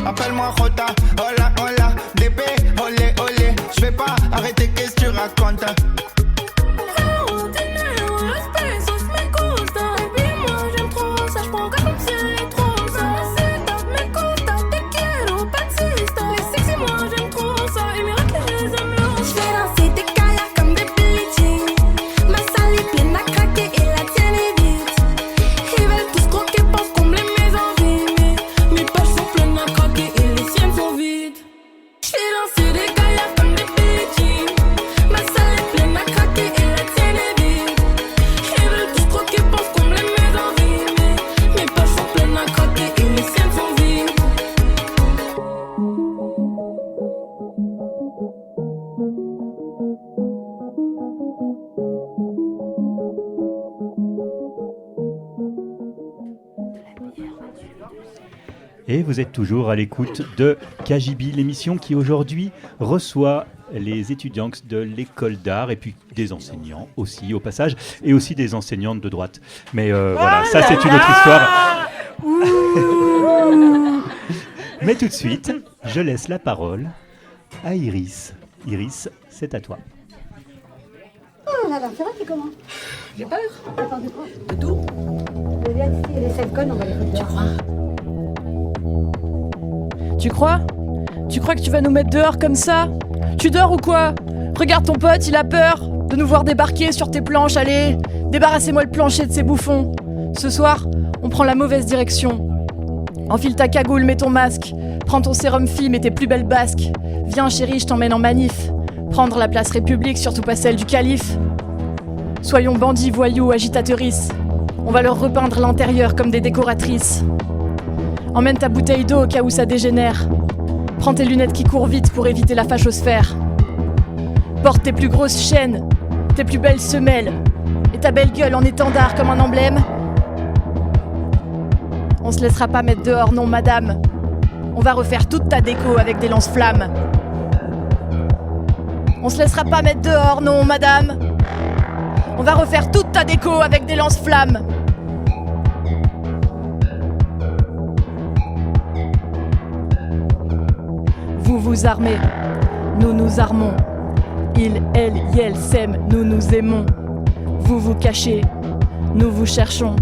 C: Appelle-moi Rota, hola, hola, DP, olé, olé. J'vais pas arrêter, qu'est-ce que tu racontes?
V: J'ai lancé des gaillards comme des petits. Ma salle est pleine à
G: Et vous êtes toujours à l'écoute de KGB, l'émission qui aujourd'hui reçoit les étudiants de l'école d'art et puis des enseignants aussi au passage, et aussi des enseignantes de droite. Mais voilà, ça c'est une autre histoire. Mais tout de suite, je laisse la parole à Iris. Iris, c'est à toi.
F: Oh, alors, ça va, c'est comment? J'ai peur. T'as peur de quoi? De tout. Les salcones, on va les faire dehors.
P: Tu crois? Tu crois que tu vas nous mettre dehors comme ça? Tu dors ou quoi? Regarde ton pote, il a peur de nous voir débarquer sur tes planches. Allez, débarrassez-moi le plancher de ces bouffons. Ce soir, on prend la mauvaise direction. Enfile ta cagoule, mets ton masque. Prends ton sérum film et tes plus belles basques. Viens chérie, je t'emmène en manif. Prendre la place République, surtout pas celle du calife. Soyons bandits, voyous, agitatrices. On va leur repeindre l'intérieur comme des décoratrices. Emmène ta bouteille d'eau au cas où ça dégénère. Prends tes lunettes qui courent vite pour éviter la fachosphère. Porte tes plus grosses chaînes, tes plus belles semelles et ta belle gueule en étendard comme un emblème. On se laissera pas mettre dehors, non madame. On va refaire toute ta déco avec des lance-flammes. On se laissera pas mettre dehors, non madame. On va refaire toute ta déco avec des lance-flammes. Vous vous armez, nous nous armons. Il, elle, yel, s'aiment, nous nous aimons. Vous vous cachez, nous vous cherchons.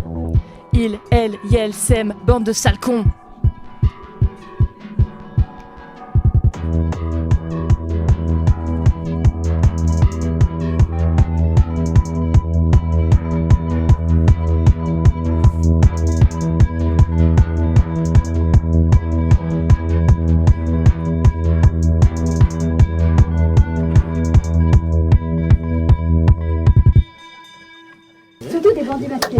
P: Il, elle, yel, s'aiment, bande de sales cons.
F: Surtout des bandits masqués.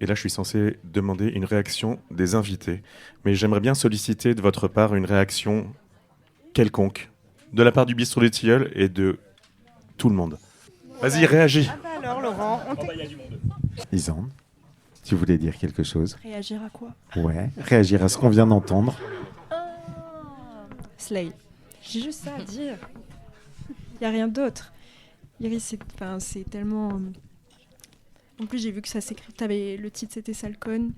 H: Et là, je suis censé demander une réaction des invités. Mais j'aimerais bien solliciter de votre part une réaction quelconque, de la part du Bistrot des Tilleuls et de tout le monde. Vas-y, réagis.
Q: Ah bah alors, Laurent,
I: Isande, tu voulais dire quelque chose?
T: Réagir à quoi?
I: Ouais, réagir à ce qu'on vient d'entendre.
T: Slay. J'ai juste ça à dire. Il n'y a rien d'autre. Iris, c'est tellement... En plus, j'ai vu que ça s'écrit. Le titre, c'était Salcone.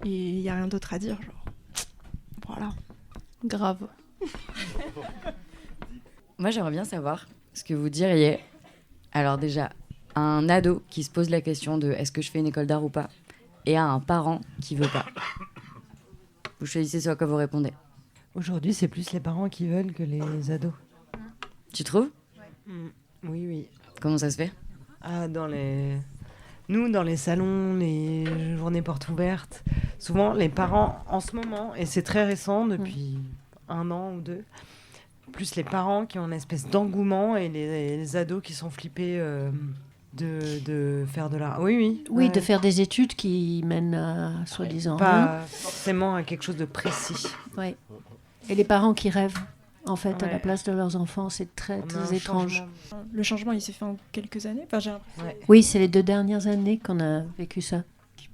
T: Et il n'y a rien d'autre à dire. Genre. Voilà.
U: Grave.
A: Moi, j'aimerais bien savoir ce que vous diriez. Alors déjà, à un ado qui se pose la question de est-ce que je fais une école d'art ou pas, et à un parent qui veut pas. Vous choisissez ce à quoi vous répondez.
Q: Aujourd'hui, c'est plus les parents qui veulent que les ados.
A: Tu trouves?
Q: Oui, oui.
A: Comment ça se fait?
Q: Nous, dans les salons, les journées portes ouvertes, souvent les parents, en ce moment, et c'est très récent, depuis 1 an ou 2, plus les parents qui ont une espèce d'engouement et les ados qui sont flippés de faire de l'art. Oui, oui.
N: Oui,
Q: ouais.
N: De faire des études qui mènent à, soi-disant,
Q: pas forcément à quelque chose de précis.
N: Oui. Et les parents qui rêvent, en fait, à la place de leurs enfants, c'est très étrange.
T: Le changement, il s'est fait en quelques années. Enfin, j'ai l'impression.
N: Oui, c'est les 2 dernières années qu'on a vécu ça.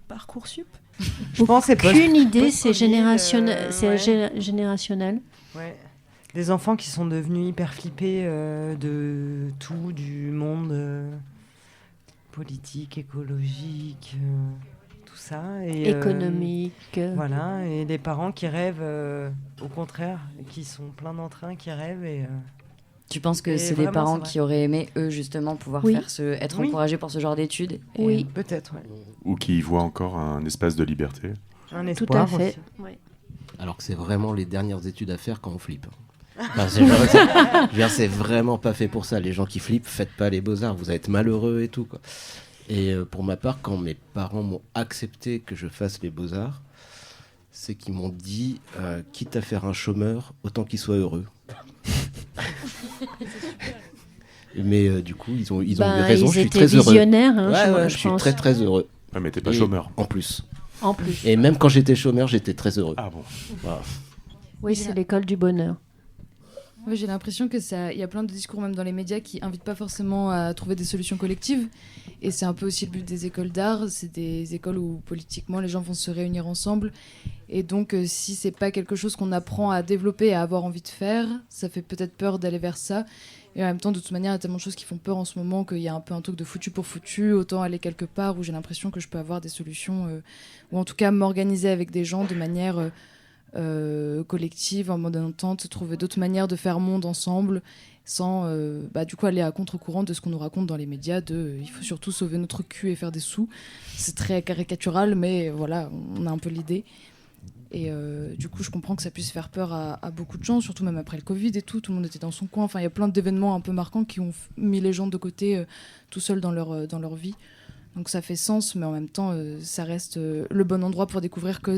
T: Parcoursup.
Q: Je pense que c'est
N: aucune idée, c'est générationnel. Générationnel.
Q: Ouais. Des enfants qui sont devenus hyper flippés de tout, du monde. politique, écologique, tout ça. Et,
N: économique.
Q: Voilà, et des parents qui rêvent, au contraire, qui sont pleins d'entrain, qui rêvent.
A: Tu penses que c'est des parents qui auraient aimé, eux, justement, pouvoir être encouragés pour ce genre d'études?
Q: Oui, peut-être,
H: Ou qui y voient encore un espace de liberté.
Q: Un espoir. Tout à fait.
S: Oui. Alors que c'est vraiment les dernières études à faire quand on flippe. Enfin, c'est vraiment pas fait pour ça. Les gens qui flippent, faites pas les beaux-arts, vous allez être malheureux et tout, quoi. Et pour ma part, quand mes parents m'ont accepté que je fasse les beaux-arts, c'est qu'ils m'ont dit, quitte à faire un chômeur, autant qu'il soit heureux. Mais du coup, ils ont eu raison, je suis très heureux.
N: Visionnaires, hein,
S: je suis très très heureux.
H: Ah, mais t'es pas chômeur.
S: En plus.
N: En plus.
S: Et même quand j'étais chômeur, j'étais très heureux.
H: Ah bon.
S: Voilà.
N: Oui, c'est l'école du bonheur.
O: Ouais, j'ai l'impression que il y a plein de discours même dans les médias qui invitent pas forcément à trouver des solutions collectives. Et c'est un peu aussi le but des écoles d'art. C'est des écoles où politiquement les gens vont se réunir ensemble. Et donc si c'est pas quelque chose qu'on apprend à développer et à avoir envie de faire, ça fait peut-être peur d'aller vers ça. Et en même temps, de toute manière, il y a tellement de choses qui font peur en ce moment qu'il y a un peu un truc de foutu pour foutu. Autant aller quelque part où j'ai l'impression que je peux avoir des solutions, ou en tout cas m'organiser avec des gens de manière collective, en mode entente, trouver d'autres manières de faire monde ensemble, sans du coup aller à contre-courant de ce qu'on nous raconte dans les médias, il faut surtout sauver notre cul et faire des sous. C'est très caricatural, mais voilà, on a un peu l'idée. Et du coup, je comprends que ça puisse faire peur à beaucoup de gens, surtout même après le Covid et tout le monde était dans son coin. Enfin, il y a plein d'événements un peu marquants qui ont mis les gens de côté tout seuls dans leur vie. Donc ça fait sens, mais en même temps, ça reste le bon endroit pour découvrir que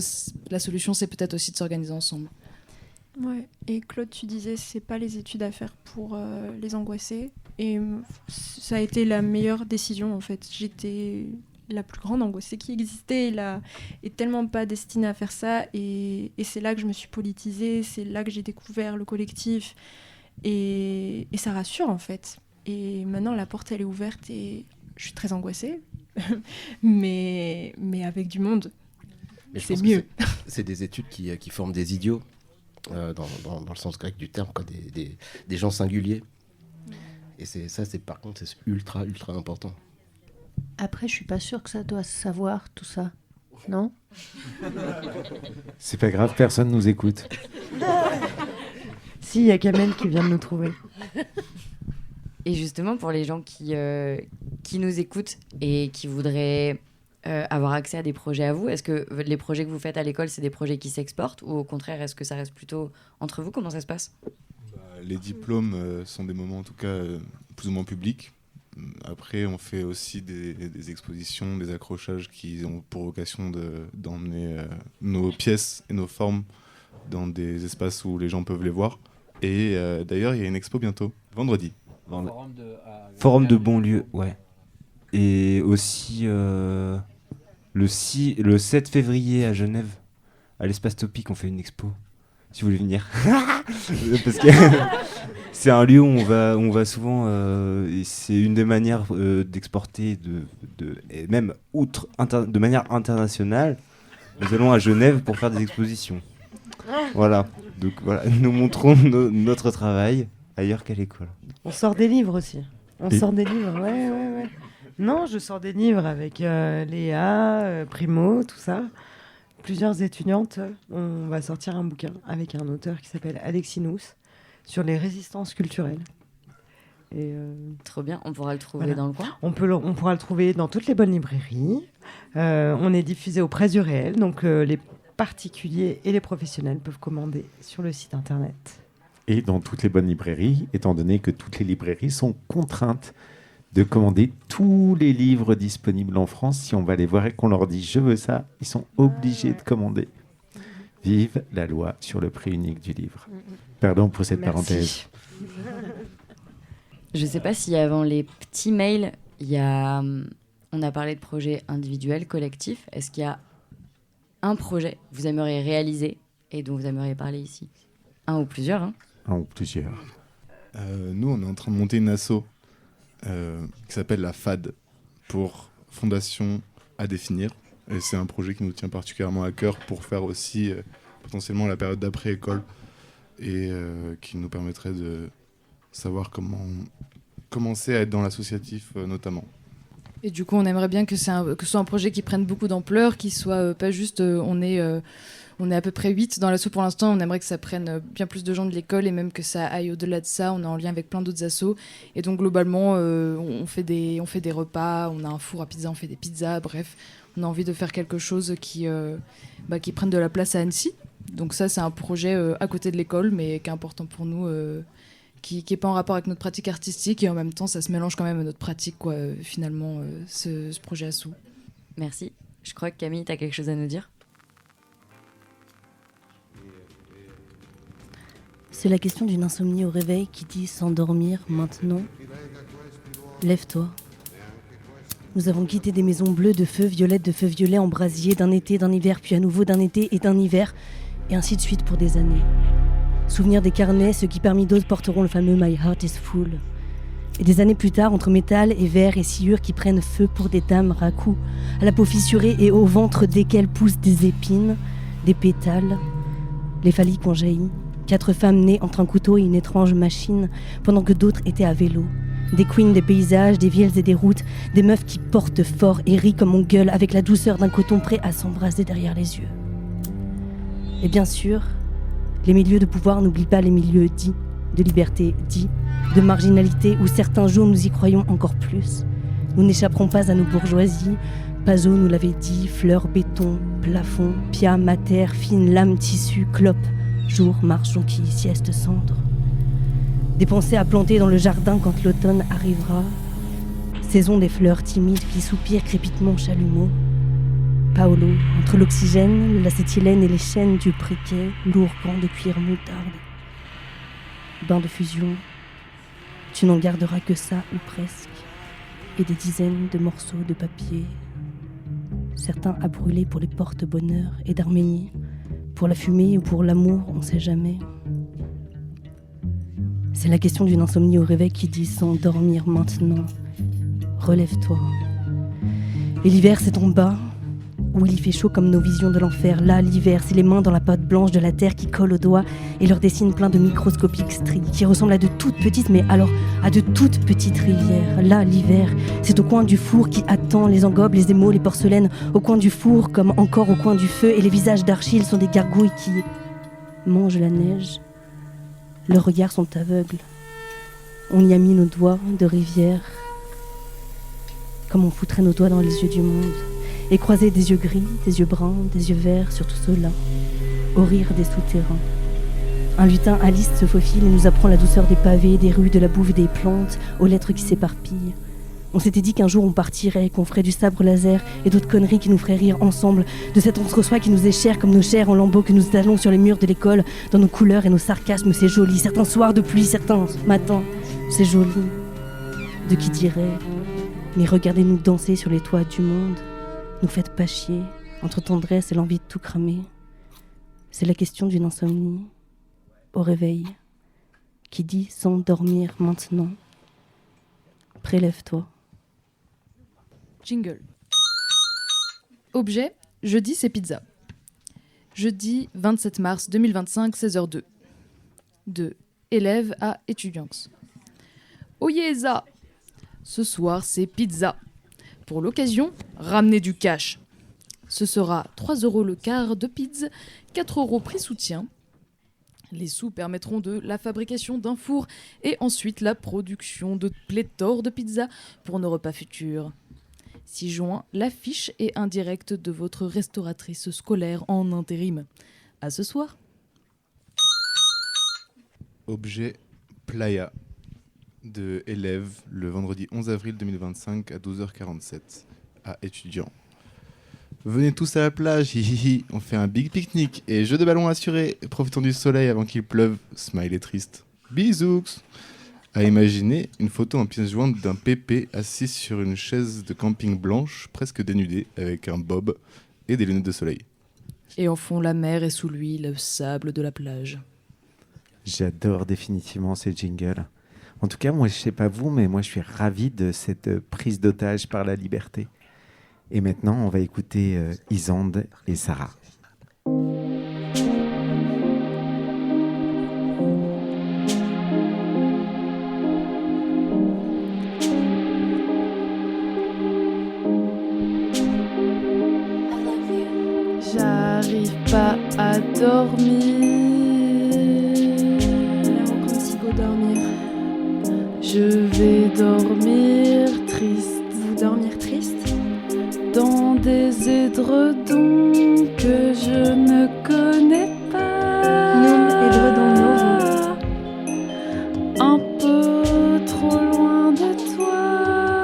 O: la solution, c'est peut-être aussi de s'organiser ensemble.
T: Ouais. Et Claude, tu disais, c'est pas les études à faire pour les angoisser. Et ça a été la meilleure décision, en fait. J'étais la plus grande angoissée qui existait et tellement pas destinée à faire ça. Et c'est là que je me suis politisée, c'est là que j'ai découvert le collectif. Et ça rassure, en fait. Et maintenant, la porte, elle est ouverte et je suis très angoissée. mais avec du monde,
S: mais
T: c'est mieux.
S: C'est des études qui forment des idiots, dans le sens grec du terme, quoi, des gens singuliers. Et par contre, c'est ultra, ultra important.
N: Après, je suis pas sûre que ça doit se savoir, tout ça. Non ?
Y: C'est pas grave, personne nous écoute.
Q: Si, il y a Kamel qui vient de nous trouver.
A: Et justement, pour les gens qui nous écoutent et qui voudraient avoir accès à des projets à vous, est-ce que les projets que vous faites à l'école, c'est des projets qui s'exportent ou au contraire, est-ce que ça reste plutôt entre vous ? Comment ça se passe ?
B: Les diplômes sont des moments en tout cas plus ou moins publics. Après, on fait aussi des expositions, des accrochages qui ont pour vocation d'emmener nos pièces et nos formes dans des espaces où les gens peuvent les voir. Et d'ailleurs, il y a une expo bientôt, vendredi.
X: Forum de Bonlieu, ouais. Et aussi le 7 février à Genève, à l'espace Topique, on fait une expo. Si vous voulez venir. Parce que c'est un lieu où on va souvent, et c'est une des manières d'exporter, et même de manière internationale. Nous allons à Genève pour faire des expositions. Voilà. Donc voilà, nous montrons notre travail ailleurs qu'à l'école.
Q: On sort des livres aussi. Sort des livres, ouais. Non, je sors des livres avec Léa, Primo, tout ça. Plusieurs étudiantes. On va sortir un bouquin avec un auteur qui s'appelle Alexis Nous sur les résistances culturelles. Et
A: trop bien, on pourra le trouver dans le coin.
Q: On pourra le trouver dans toutes les bonnes librairies. On est diffusé au Presses du Réel, donc les particuliers et les professionnels peuvent commander sur le site internet.
Y: Et dans toutes les bonnes librairies, étant donné que toutes les librairies sont contraintes de commander tous les livres disponibles en France. Si on va les voir et qu'on leur dit « je veux ça », ils sont obligés de commander. Vive la loi sur le prix unique du livre. Pardon pour cette parenthèse.
A: Je ne sais pas si avant les petits mails, on a parlé de projets individuels, collectifs. Est-ce qu'il y a un projet que vous aimeriez réaliser et dont vous aimeriez parler ici ? Un ou plusieurs, hein ?
Y: Un ou plusieurs.
B: Nous, on est en train de monter une asso qui s'appelle la FAD, pour Fondation à définir. Et c'est un projet qui nous tient particulièrement à cœur pour faire aussi potentiellement la période d'après-école et qui nous permettrait de savoir comment commencer à être dans l'associatif notamment.
O: Et du coup, on aimerait bien que ce soit un projet qui prenne beaucoup d'ampleur, qui soit pas juste on est à peu près 8 dans l'asso pour l'instant. On aimerait que ça prenne bien plus de gens de l'école et même que ça aille au-delà de ça. On est en lien avec plein d'autres assos. Et donc, globalement, on fait des repas, on a un four à pizza, on fait des pizzas. Bref, on a envie de faire quelque chose qui prenne de la place à Annecy. Donc ça, c'est un projet à côté de l'école, mais qui est important pour nous, qui n'est pas en rapport avec notre pratique artistique. Et en même temps, ça se mélange quand même à notre pratique, quoi, finalement, ce projet asso.
A: Merci. Je crois que Camille, tu as quelque chose à nous dire.
E: C'est la question d'une insomnie au réveil qui dit s'endormir maintenant. Lève-toi. Nous avons quitté des maisons bleues de feu violet en brasier, d'un été, d'un hiver, puis à nouveau d'un été et d'un hiver, et ainsi de suite pour des années. Souvenir des carnets, ceux qui parmi d'autres porteront le fameux My Heart is Full. Et des années plus tard, entre métal et verre et sciure qui prennent feu pour des dames racoup, à la peau fissurée et au ventre desquelles poussent des épines, des pétales, les phalliques ont jailli. 4 femmes nées entre un couteau et une étrange machine, pendant que d'autres étaient à vélo. Des queens des paysages, des villes et des routes, des meufs qui portent fort et rient comme on gueule avec la douceur d'un coton prêt à s'embraser derrière les yeux. Et bien sûr, les milieux de pouvoir n'oublient pas les milieux dits de liberté, dits de marginalité, où certains jours nous y croyons encore plus. Nous n'échapperons pas à nos bourgeoisies. Pazot nous l'avait dit, fleurs, béton, plafond, pia, mater, fine, lame, tissu, clope. Jour, marche, jonquille, sieste, cendre. Des pensées à planter dans le jardin quand l'automne arrivera. Saison des fleurs timides qui soupirent crépitement chalumeau. Paolo, entre l'oxygène, l'acétylène et les chaînes du briquet, lourd gant de cuir moutarde. Bain de fusion, tu n'en garderas que ça ou presque, et des dizaines de morceaux de papier. Certains à brûler pour les porte-bonheur et d'Arménie. Pour la fumée ou pour l'amour, on sait jamais. C'est la question d'une insomnie au réveil qui dit s'endormir maintenant. Relève-toi. Et l'hiver, c'est en bas, où il y fait chaud comme nos visions de l'enfer. Là, l'hiver, c'est les mains dans la pâte blanche de la terre qui collent aux doigts et leur dessinent plein de microscopiques stries qui ressemblent à de toutes petites, mais alors à de toutes petites rivières. Là, l'hiver, c'est au coin du four qui attend les engobes, les émaux, les porcelaines, au coin du four comme encore au coin du feu, et les visages d'Archille sont des gargouilles qui mangent la neige. Leurs regards sont aveugles. On y a mis nos doigts de rivière, comme on foutrait nos doigts dans les yeux du monde, et croiser des yeux gris, des yeux bruns, des yeux verts sur tout cela, au rire des souterrains. Un lutin Alice se faufile et nous apprend la douceur des pavés, des rues, de la bouffe des plantes, aux lettres qui s'éparpillent. On s'était dit qu'un jour on partirait, qu'on ferait du sabre laser et d'autres conneries qui nous feraient rire ensemble, de cet entre-soi qui nous est cher comme nos chairs en lambeaux que nous étalons sur les murs de l'école, dans nos couleurs et nos sarcasmes, c'est joli. Certains soirs de pluie, certains matins, c'est joli. De qui dirait, mais regardez-nous danser sur les toits du monde, nous faites pas chier, entre tendresse et l'envie de tout cramer. C'est la question d'une insomnie au réveil qui dit s'endormir maintenant. Prélève-toi.
O: Jingle. Objet, jeudi c'est pizza. Jeudi 27 mars 2025, 16h02. De élève à étudiante. Oyeza. Ce soir c'est pizza. Pour l'occasion, ramenez du cash. Ce sera 3 € le quart de pizza, 4 € prix soutien. Les sous permettront de la fabrication d'un four et ensuite la production de pléthore de pizzas pour nos repas futurs. 6 juin, l'affiche est un direct de votre restauratrice scolaire en intérim. À ce soir.
B: Objet Playa de élève le vendredi 11 avril 2025 à 12h47 à étudiants. Venez tous à la plage, hihihi, on fait un big pique-nique et jeu de ballon assuré. Profitons du soleil avant qu'il pleuve. Smiley triste. Bisous. À imaginer une photo en pièce jointe d'un pépé assis sur une chaise de camping blanche, presque dénudé, avec un bob et des lunettes de soleil.
O: Et en fond la mer et sous lui le sable de la plage.
Y: J'adore définitivement ces jingles. En tout cas, moi je sais pas vous, mais moi je suis ravi de cette prise d'otage par la liberté. Et maintenant, on va écouter Isande et Sarah.
U: J'arrive pas à dormir.
T: Là-haut, comme si vous dormir.
U: Je vais dormir triste.
T: Vous dormir triste?
U: Dans des édredons que je ne connais pas.
T: Non, édredons nouveaux.
U: Un peu trop loin de toi.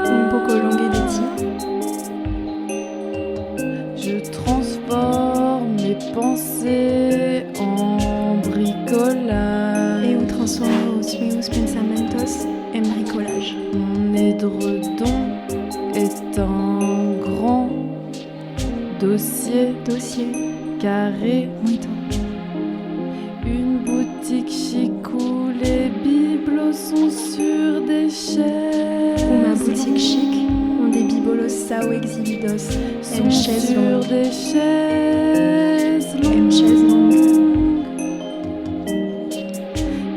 T: Un poco longue de ti.
U: Je transforme mes pensées en bricolage.
T: Et où transformo os meus pensamentos en bricolage.
U: Mon édredon est un grand dossier carré.
T: Muito.
U: Une boutique chic où les bibelots sont sur des chaises.
T: Uma boutique chic onde bibolos sao exhibidos
U: Sont
T: en chaise
U: sur
T: longue.
U: des chaises longues.
T: En chaise longue.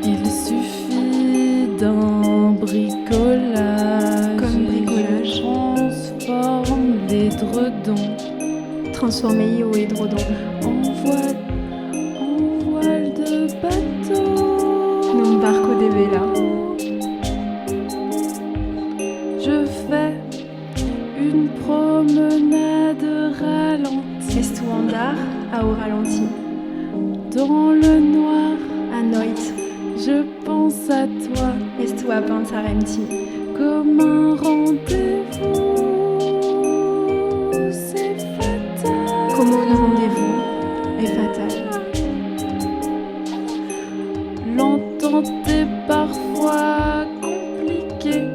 U: Il suffit d'un bricolage.
T: Comme bricolage.
U: Transforme l'édredon
T: Transformei o édredon
U: en voile de bateau.
T: num barco de vela.
U: Je fais une promenade ralentie.
T: Estu andar ao ralenti.
U: Dans le noir,
T: À noite.
U: je pense à toi
T: Estu a pensarem-ti.
U: comme un rendez-vous. C'est fatal.
T: Como un rendez-vous est fatal.
U: L'entente est parfois compliquée,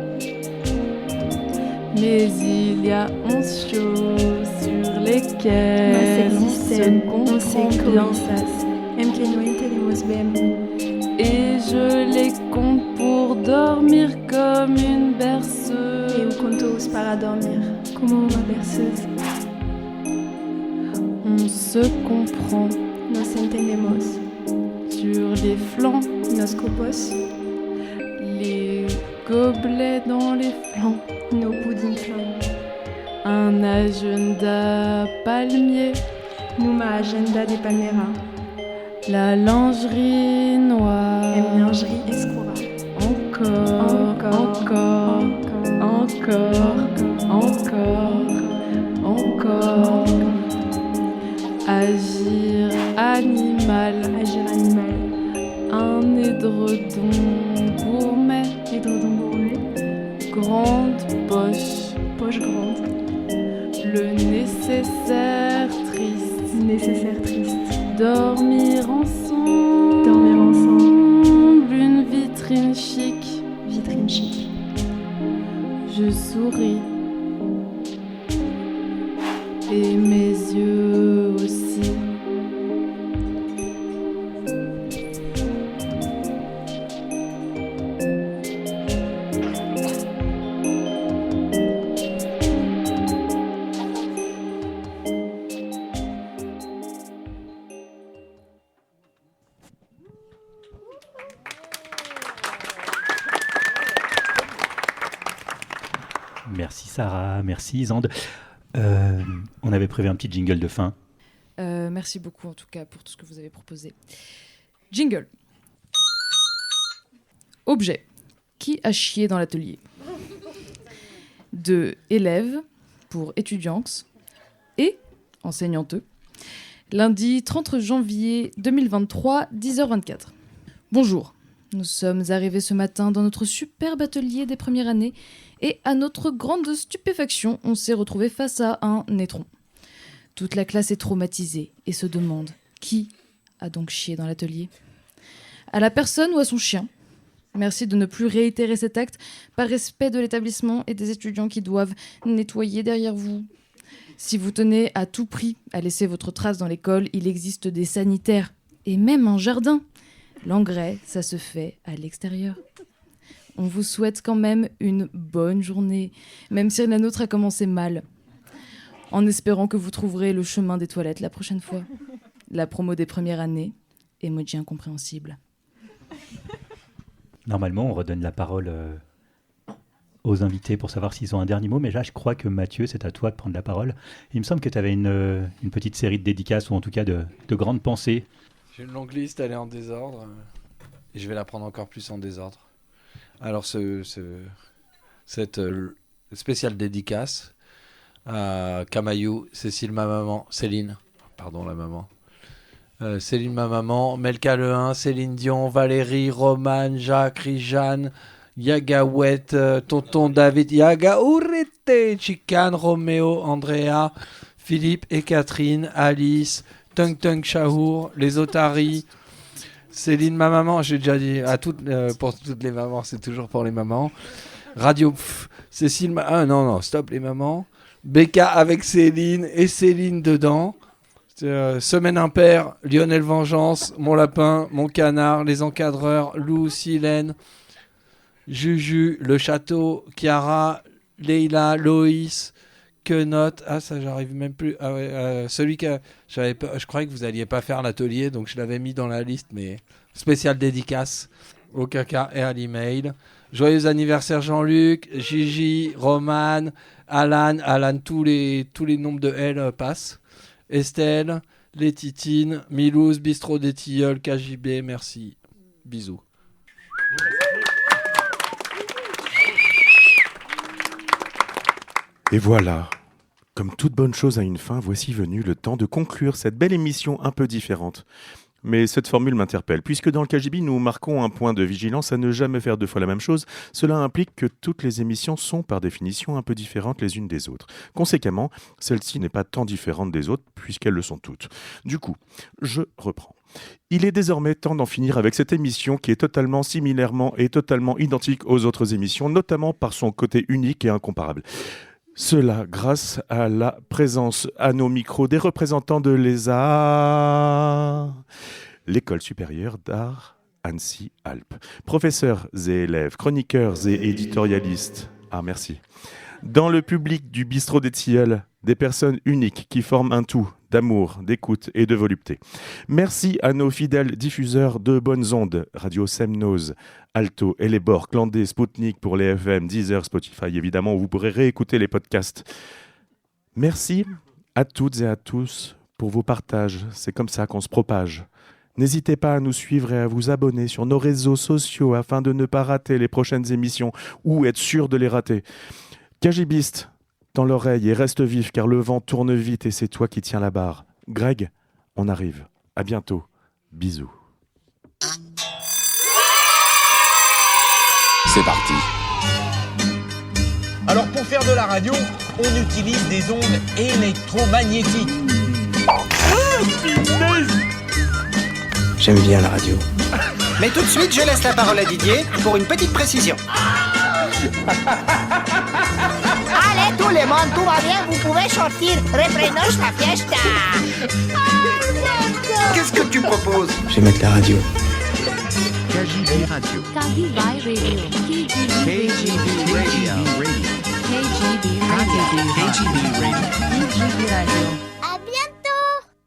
U: mais il y a 11 choses sur lesquelles
T: Mas
U: on se
T: existem
U: comprend bien.
T: coisas em que não entendemos bem.
U: Et je les compte pour dormir comme une berceuse.
T: Eu conto-os para dormir como uma berceuse.
U: On se comprend
T: Nos entendemos.
U: sur les flancs,
T: Nos copos.
U: les gobelets dans les flancs.
T: No pudim flan.
U: Un agenda palmier,
T: Numa agenda de palmeira.
U: la lingerie noire.
T: Em lingerie escura.
U: Encore, encore, encore. Agir animal.
T: Agir animal.
U: Un édredon gourmet.
T: Édredon gourmet.
U: Grande poche.
T: Poche grande.
U: Le nécessaire triste.
T: Nécessaire triste.
U: Dormir ensemble.
T: Dormir ensemble.
U: Une vitrine chic.
T: Vitrine chic.
U: Je souris. Et mes yeux aussi.
G: Merci Sarah, merci Zand. On avait prévu un petit jingle de fin.
O: Merci beaucoup en tout cas pour tout ce que vous avez proposé. Jingle. Objet. Qui a chié dans l'atelier? De élève pour étudiants et enseignante. Lundi 30 janvier 2023, 10h24. Bonjour. Nous sommes arrivés ce matin dans notre superbe atelier des premières années et à notre grande stupéfaction, on s'est retrouvé face à un étron. Toute la classe est traumatisée et se demande qui a donc chié dans l'atelier. À la personne ou à son chien? Merci de ne plus réitérer cet acte par respect de l'établissement et des étudiants qui doivent nettoyer derrière vous. Si vous tenez à tout prix à laisser votre trace dans l'école, il existe des sanitaires et même un jardin. L'engrais, ça se fait à l'extérieur. On vous souhaite quand même une bonne journée, même si la nôtre a commencé mal. En espérant que vous trouverez le chemin des toilettes la prochaine fois. La promo des premières années, emoji incompréhensible.
G: Normalement, on redonne la parole aux invités pour savoir s'ils ont un dernier mot. Mais là, je crois que Mathieu, c'est à toi de prendre la parole. Il me semble que tu avais une petite série de dédicaces ou en tout cas de grandes pensées.
D: J'ai une longue liste, elle est en désordre. Et je vais la prendre encore plus en désordre. Alors, cette spéciale dédicace à Camaillou, Cécile, ma maman, Céline, pardon, la maman. Céline, ma maman, Melka Lehin, Céline Dion, Valérie, Romane, Jacques, Rijane, Yagawet, Tonton David, Yagaourete, Chicane, Roméo, Andrea, Philippe et Catherine, Alice, Tung Tung Chahour, les Otaries, Céline, ma maman, j'ai déjà dit pour toutes les mamans, c'est toujours pour les mamans. Radio, Cécile, non, stop les mamans. Becca avec Céline et Céline dedans. Semaine impaire, Lionel Vengeance, Mon Lapin, Mon Canard, Les Encadreurs, Lou, Silène, Juju, Le Château, Chiara, Leila, Loïs, Quenotte. Ah, ça, j'arrive même plus. Ah ouais, celui que j'avais pas, je croyais que vous alliez pas faire l'atelier, donc je l'avais mis dans la liste, mais spéciale dédicace au caca et à l'email. Joyeux anniversaire Jean-Luc, Gigi, Romane, Alan, tous les nombres de L passent. Estelle, les Titines, Milouz, Bistrot des Tilleuls, KJB, merci. Bisous.
H: Et voilà, comme toute bonne chose a une fin, voici venu le temps de conclure cette belle émission un peu différente. Mais cette formule m'interpelle, puisque dans le KGB, nous marquons un point de vigilance à ne jamais faire deux fois la même chose. Cela implique que toutes les émissions sont par définition un peu différentes les unes des autres. Conséquemment, celle-ci n'est pas tant différente des autres, puisqu'elles le sont toutes. Du coup, je reprends. Il est désormais temps d'en finir avec cette émission qui est totalement similairement et totalement identique aux autres émissions, notamment par son côté unique et incomparable. Cela grâce à la présence à nos micros des représentants de l'ESA, l'École supérieure d'art Annecy-Alpes. Professeurs et élèves, chroniqueurs et éditorialistes. Ah, merci. Dans le public du Bistrot des Tilleuls, des personnes uniques qui forment un tout d'amour, d'écoute et de volupté. Merci à nos fidèles diffuseurs de bonnes ondes, Radio Semnose, Alto, Elébor, Clandé, Spoutnik pour les FM, Deezer, Spotify, évidemment, où vous pourrez réécouter les podcasts. Merci à toutes et à tous pour vos partages. C'est comme ça qu'on se propage. N'hésitez pas à nous suivre et à vous abonner sur nos réseaux sociaux afin de ne pas rater les prochaines émissions ou être sûr de les rater. KGBiste, tends l'oreille et reste vif car le vent tourne vite et c'est toi qui tiens la barre. Greg, on arrive. À bientôt. Bisous.
K: C'est parti. Alors pour faire de la radio, on utilise des ondes électromagnétiques. J'aime bien la radio.
L: Mais tout de suite, je laisse la parole à Didier pour une petite précision.
M: Allez, tout le monde, tout va bien, vous pouvez sortir. Reprenons la fiesta.
L: Qu'est-ce que tu proposes?
K: Je vais mettre la radio.
C: KGB Radio.
M: KGB Radio.
C: KGB Radio.
M: KGB Radio.
C: KGB Radio.
M: KGB Radio.